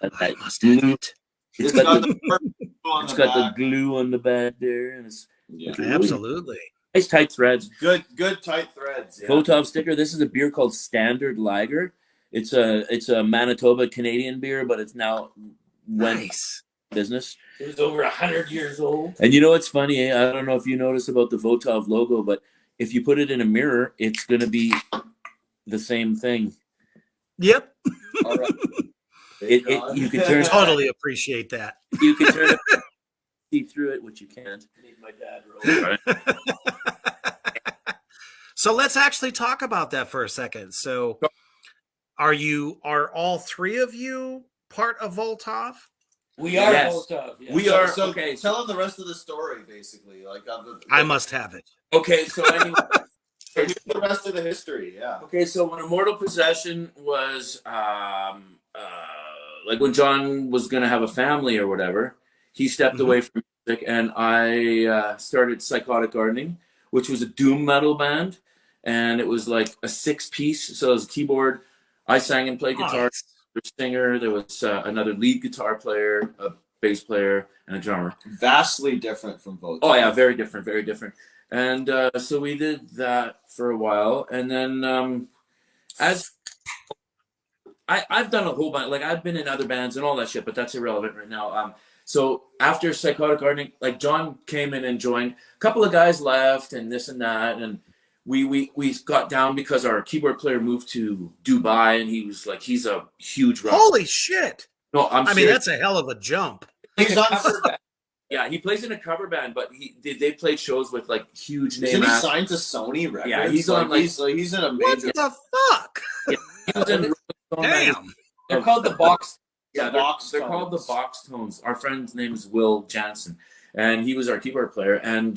I must have it. It's It's got got the purple on It's the got back. the glue on the back there, and it's Yeah. Absolutely. nice tight threads. Good tight threads. Yeah. Votov sticker. This is a beer called Standard Lager. It's a Manitoba Canadian beer, but it's now went Nice. business. it was over 100 years old. And you know what's funny? I don't know if you noticed about the Votov logo, but if you put it in a mirror, it's gonna be the same thing. Yep. All right. You can turn Totally appreciate that. you can turn it see through it, which you can't. Made my dad roll. Right? So let's actually talk about that for a second. So are all three of you part of Voltov? We are Yes. Votov. Yeah. We are So okay. tell them the rest of the story, basically. Like I must have it. Okay, so anyway. here's the rest of the history. Yeah. Okay, so when Immortal Possession was like when John was gonna have a family or whatever, he stepped away from music, and I started Psychotic Gardening, which was a doom metal band, and it was like a 6-piece. So it was a keyboard. I sang and played guitar. Nice. There was a singer. There was another lead guitar player, a bass player, and a drummer. Vastly different from both. Oh yeah, very different, very different. And so we did that for a while, and then as I've done a whole bunch, like I've been in other bands and all that shit, but that's irrelevant right now. So after Psychotic Gardening, like John came in and joined. A couple of guys left, and this and that, and we got down because our keyboard player moved to Dubai, and he's a huge rock. Holy shit. No, I mean, serious. that's a hell of a jump. He's on. Yeah, he plays in a cover band, but they played shows with like huge name Isn't he acts. signed to Sony Records? Yeah, he's on, like- he's in a What major. the fuck? He was in Rolling Stone magazine. Damn. They're called the Box. Yeah, they're called the Box Tones. Our friend's name is Will Jansen, and he was our keyboard player. And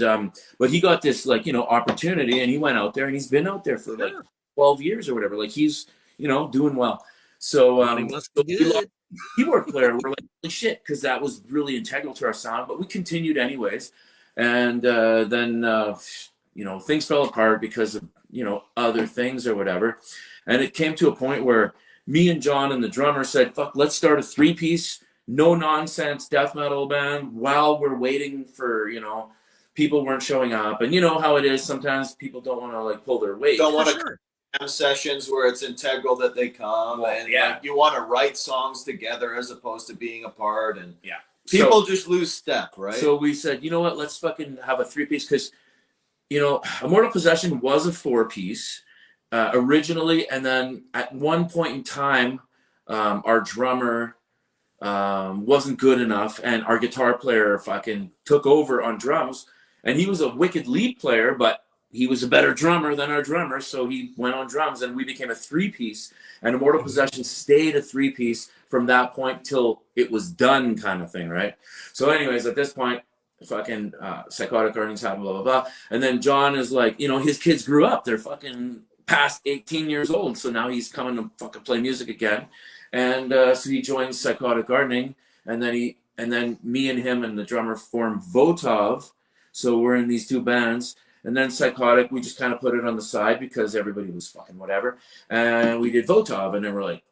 but he got this opportunity, and he went out there, and he's been out there for like 12 years or whatever. Like he's doing well. So Money must so be we lost good. the keyboard player. We're like, holy shit, because that was really integral to our sound. But we continued anyways, and then things fell apart because of other things or whatever, and it came to a point where me and John and the drummer said, fuck, let's start a 3-piece, no nonsense death metal band while we're waiting for, people weren't showing up. And you know how it is. Sometimes people don't want to like pull their weight. Don't want For to sure. have sessions where it's integral that they come, and yeah. like, you want to write songs together as opposed to being apart. And Yeah. people just lose step, right? So we said, you know what, let's fucking have a 3-piece because, Immortal Possession was a 4-piece originally. And then at one point in time, our drummer wasn't good enough, and our guitar player fucking took over on drums, and he was a wicked lead player, but he was a better drummer than our drummer, so he went on drums, and we became a 3-piece, and Immortal Possession stayed a 3-piece from that point till it was done, kind of thing, right? So anyways, at this point, fucking Psychotic Gardening's happened, blah, blah, blah, and then John is like, his kids grew up, they're fucking past 18 years old, so now he's coming to fucking play music again. And so he joins Psychotic Gardening, and then me and him and the drummer formed Votov. So we're in these two bands. And then Psychotic, we just kind of put it on the side because everybody was fucking whatever. And we did Votov, and then we're like,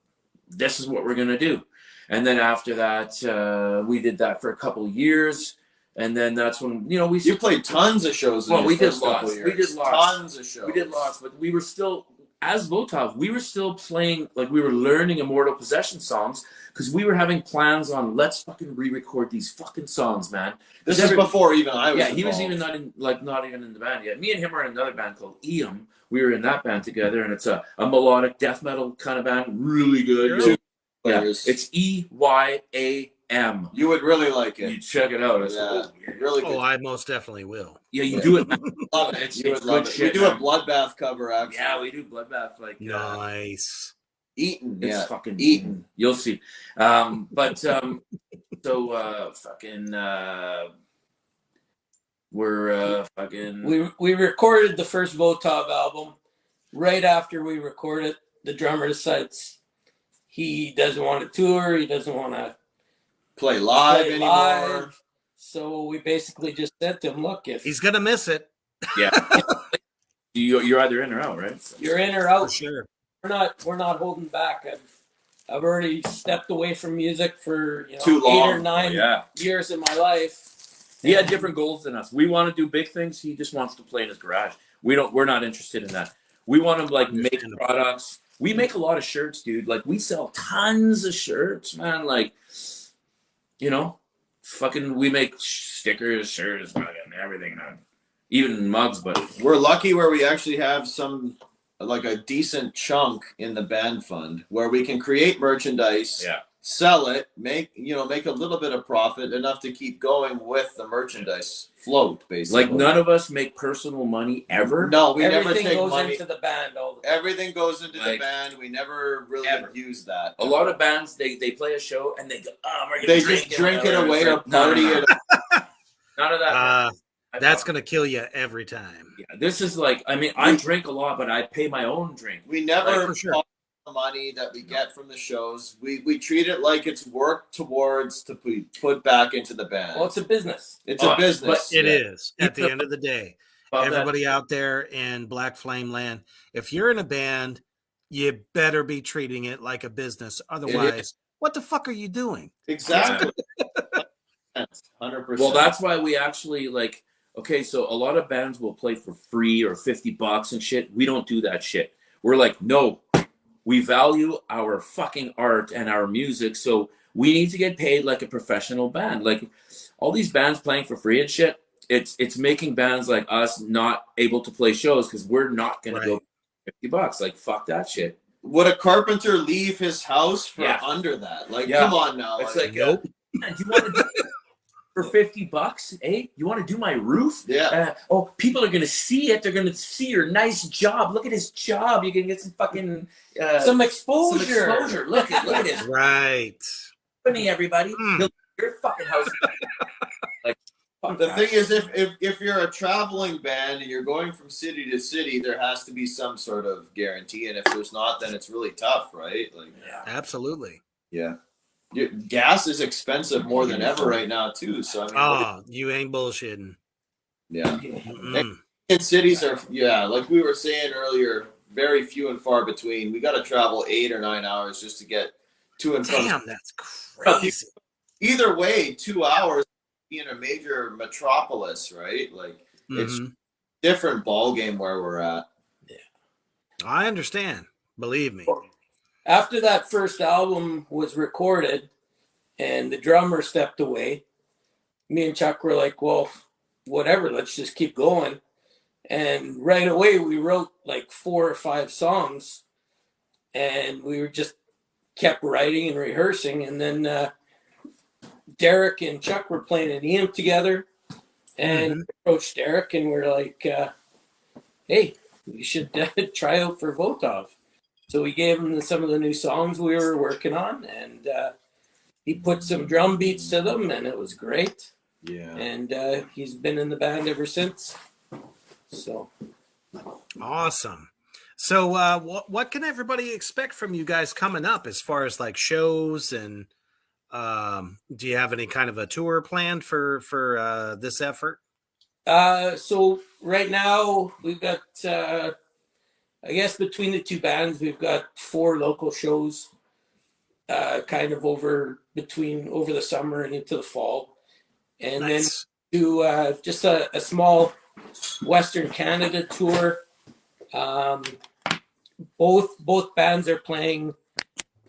this is what we're going to do. And then after that, we did that for a couple of years. And then that's when, You played tons of shows. Well, we did lots. We did lots. Tons of shows. We did lots, but we were still, as Votov, we were still playing, like we were learning Immortal Possession songs because we were having plans on, let's fucking re-record these fucking songs, man. This is before even I was. Yeah, he was even not even in the band yet. Me and him were in another band called Eam. We were in that band together, and it's a melodic death metal kind of band, really good. Yeah, it's EYAM. You would really like it. You check it out. Really good. Oh, I most definitely will. Yeah, you do it. Love it. It's good love shit. We do a Bloodbath cover, actually. Yeah, we do Bloodbath. Like nice. Eaten. It's fucking eaten. You'll see. We're fucking. We recorded the first Votov album. Right after we recorded, the drummer decides he doesn't want to tour. He doesn't want to play live anymore. So we basically just said to him, "Look, if he's gonna miss it, yeah, you're either in or out, right? You're in or out. For sure. We're not holding back. I've already stepped away from music for 8 or 9 years of my life. He had different goals than us. We want to do big things. He just wants to play in his garage. We're not interested in that. We want to make products. We make a lot of shirts, dude. Like we sell tons of shirts, man. Like, we make stickers, shirts, everything, man. Even mugs, but we're lucky where we actually have a decent chunk in the band fund where we can create merchandise, sell it, make a little bit of profit, enough to keep going with the merchandise float, basically. Like none of us make personal money ever. No, we Everything never take goes money into the band all the time. Everything goes into the band. We never really use that. A lot of bands they play a show and they go, we're gonna drink it away or party it. None of that. That's going to kill you every time. Yeah, this is I drink a lot, but I pay my own drink. We never the money that we get from the shows. We treat it like it's work towards to put back into the band. Well, it's a business. It's a business. But it is. At the end of the day, everybody out there in Black Flame Land, if you're in a band, you better be treating it like a business. Otherwise, what the fuck are you doing? Exactly. 100%. Well, that's why we actually okay, so a lot of bands will play for free or $50 and shit. We don't do that shit. We're like, no, we value our fucking art and our music, so we need to get paid like a professional band. Like all these bands playing for free and shit, it's making bands like us not able to play shows because we're not gonna go $50. Like fuck that shit. Would a carpenter leave his house for under that? Like, come on now. It's nope. You want to do for $50, eh? You want to do my roof? Yeah. People are gonna see it. They're gonna see your nice job. Look at his job. You can get some fucking some exposure. Look at his right. Company, everybody. Your fucking house. The thing is, if you're a traveling band and you're going from city to city, there has to be some sort of guarantee, and if there's not, then it's really tough, right? Absolutely. Yeah. Gas is expensive more than ever right now too. So you ain't bullshitting. Yeah. And cities are like we were saying earlier, very few and far between. We got to travel 8 or 9 hours just to get to and from. Damn, that's crazy. Either way, 2 hours in a major metropolis, right? Like it's a different ball game where we're at. Yeah, I understand. Believe me. After that first album was recorded and the drummer stepped away, me and Chuck were like, well, whatever, let's just keep going. And right away we wrote like 4 or 5 songs and we were just kept writing and rehearsing. And then Derek and Chuck were playing an EM together and we approached Derek and we're like, hey, we should try out for Votov. So we gave him some of the new songs we were working on, and he put some drum beats to them, and it was great. Yeah. And he's been in the band ever since. So awesome. So what can everybody expect from you guys coming up as far as like shows and Do you have any kind of a tour planned for this effort? So right now we've got, I guess between the two bands, we've got 4 local shows, kind of over the summer and into the fall, and Nice. then do just a small Western Canada tour. Both bands are playing.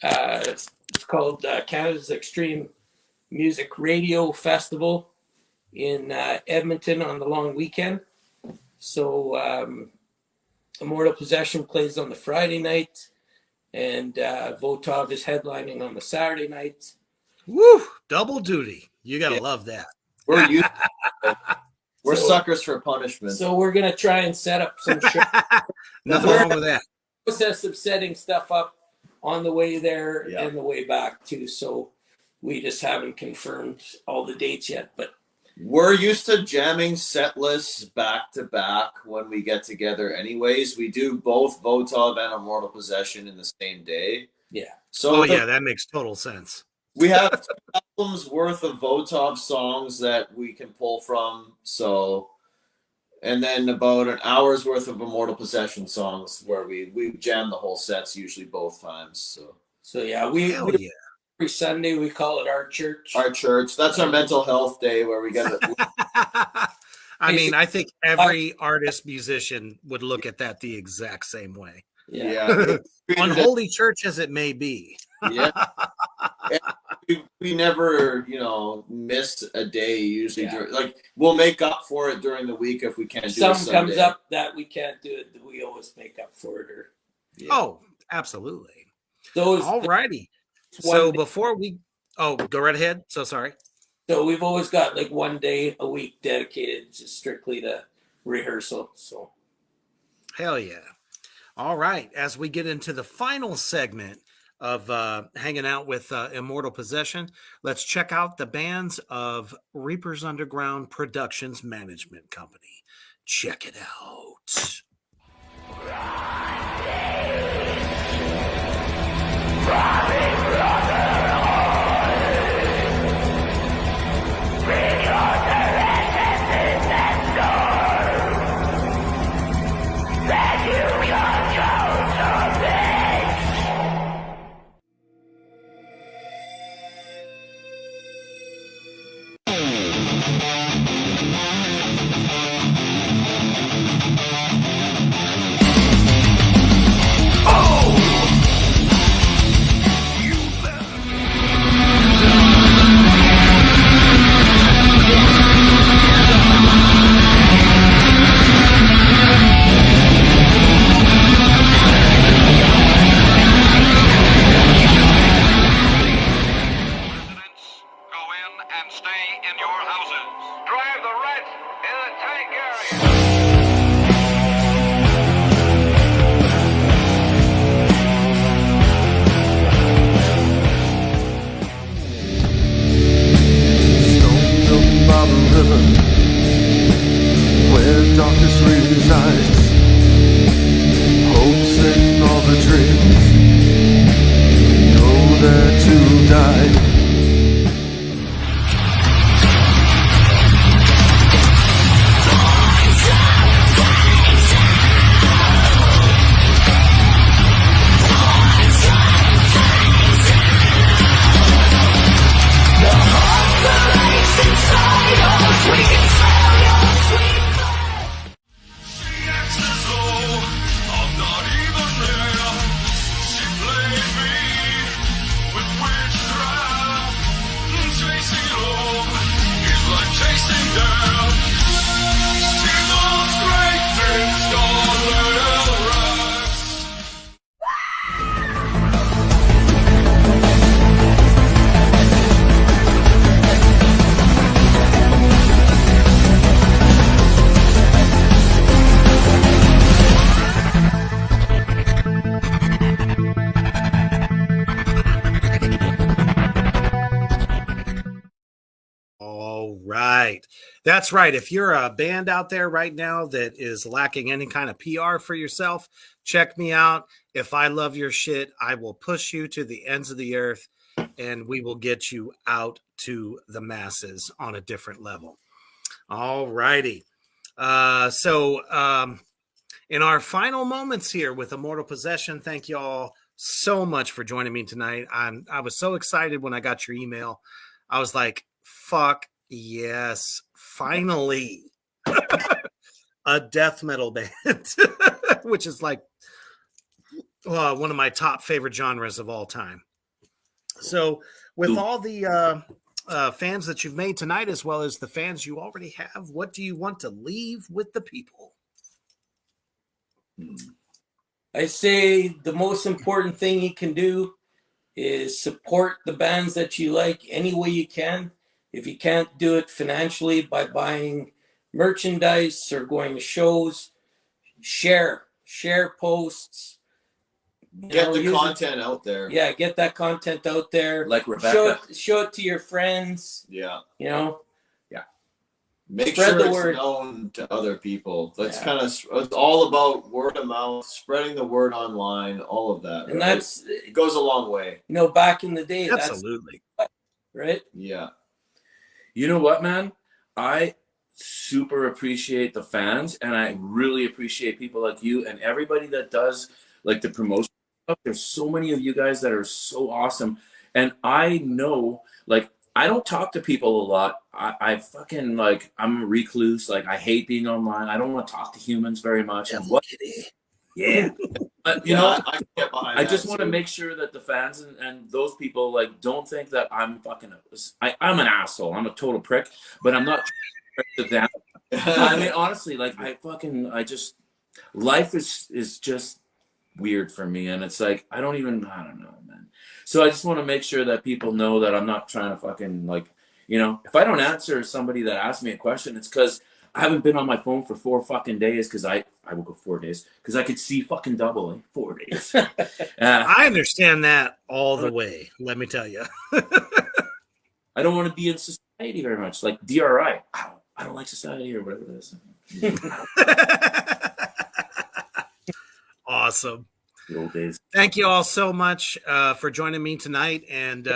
It's called Canada's Extreme Music Radio Festival in Edmonton on the long weekend. So Immortal Possession plays on the Friday night, and Votov is headlining on the Saturday night. Woo! Double duty. You gotta love that. We're used we're So- suckers for punishment. So we're gonna try and set up some shows. Nothing wrong with that. Process of setting stuff up on the way there Yeah. and the way back too. So we just haven't confirmed all the dates yet, but We're used to jamming set lists back to back when we get together anyways. We do both Votov and Immortal Possession in the same day. yeah. So Oh yeah, that makes total sense. we have 2 albums worth of Votov songs that we can pull from. So, and then about an hour's worth of Immortal Possession songs where we jam the whole sets usually both times. So Yeah, we Hell yeah. every Sunday we call it our church. our church, that's our mental health day where we get it. I mean, I think every artist musician would look at that the exact same way. Yeah. Unholy church as it may be. Yeah. We never, miss a day usually. Yeah. Like we'll make up for it during the week if we can't do If it something comes Sunday. up that we can't do it, we always make up for it. Or Oh, absolutely. those. All righty. one So day- before we go right ahead. So sorry. So we've always got like one day a week dedicated just strictly to rehearsal. So Hell yeah. All right. As we get into the final segment of hanging out with Immortal Possession, let's check out the bands of Reapers Underground Productions Management Company. Check it out. Residents, go in and stay in your houses. Drive the rats in the tank area. Stoned up by the river, where darkness resides. Hopes and all the dreams, know there to die. All right. That's right. If you're a band out there right now that is lacking any kind of PR for yourself, check me out. If I love your shit, I will push you to the ends of the earth. and we will get you out to the masses on a different level. All righty. So in our final moments here with Immortal Possession, thank you all so much for joining me tonight. I was so excited when I got your email. I was like, fuck yes, finally a death metal band, which is like one of my top favorite genres of all time. So with all the fans that you've made tonight, as well as the fans you already have, what do you want to leave with the people? I say the most important thing you can do is support the bands that you like any way you can. If you can't do it financially by buying merchandise or going to shows, share posts. Get the content out there. Yeah, get that content out there. Like Rebecca. Show it to your friends. Yeah. You know? Make Spread sure the it's word. known to other people. That's it's all about word of mouth, spreading the word online, all of that. And right? It goes a long way. Back in the day, Absolutely. Right? Yeah. You know what, man? I super appreciate the fans, and I really appreciate people like you and everybody that does like the promotion stuff. There's so many of you guys that are so awesome. And I know, like, I don't talk to people a lot. I fucking, like, I'm a recluse. Like, I hate being online. I don't want to talk to humans very much. And what? Yeah. But, you know, I just want to make sure that the fans and those people, like, don't think that I'm fucking, I'm an asshole. I'm a total prick, but I'm not to them. I mean, honestly, like, life is just weird for me. And it's like, I don't know, man. So I just want to make sure that people know that I'm not trying to fucking, like, you know, if I don't answer somebody that asks me a question, it's because I haven't been on my phone for 4 fucking days, because I will go 4 days, because I could see fucking double in 4 days. I understand that all the way, let me tell you. I don't want to be in society very much, like DRI. I don't like society or whatever it is. Awesome. The old days. Thank you all so much for joining me tonight. And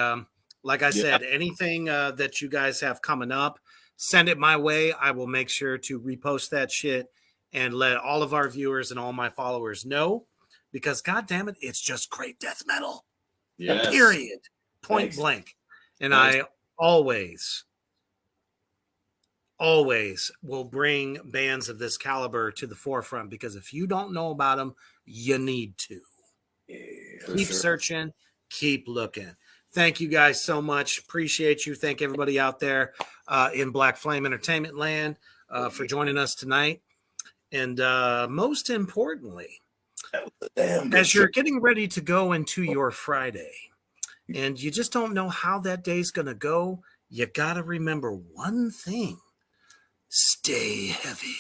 like I said, anything that you guys have coming up, send it my way. I will make sure to repost that shit and let all of our viewers and all my followers know, because God damn it, it's just great death metal. Yes. Period. Point blank. And I always will bring bands of this caliber to the forefront, because if you don't know about them, you need to. Keep searching, keep looking. Thank you guys so much. Appreciate you. Thank everybody out there in Black Flame Entertainment Land for joining us tonight. And most importantly, as you're getting ready to go into your Friday and you just don't know how that day's going to go, you got to remember one thing. Stay heavy.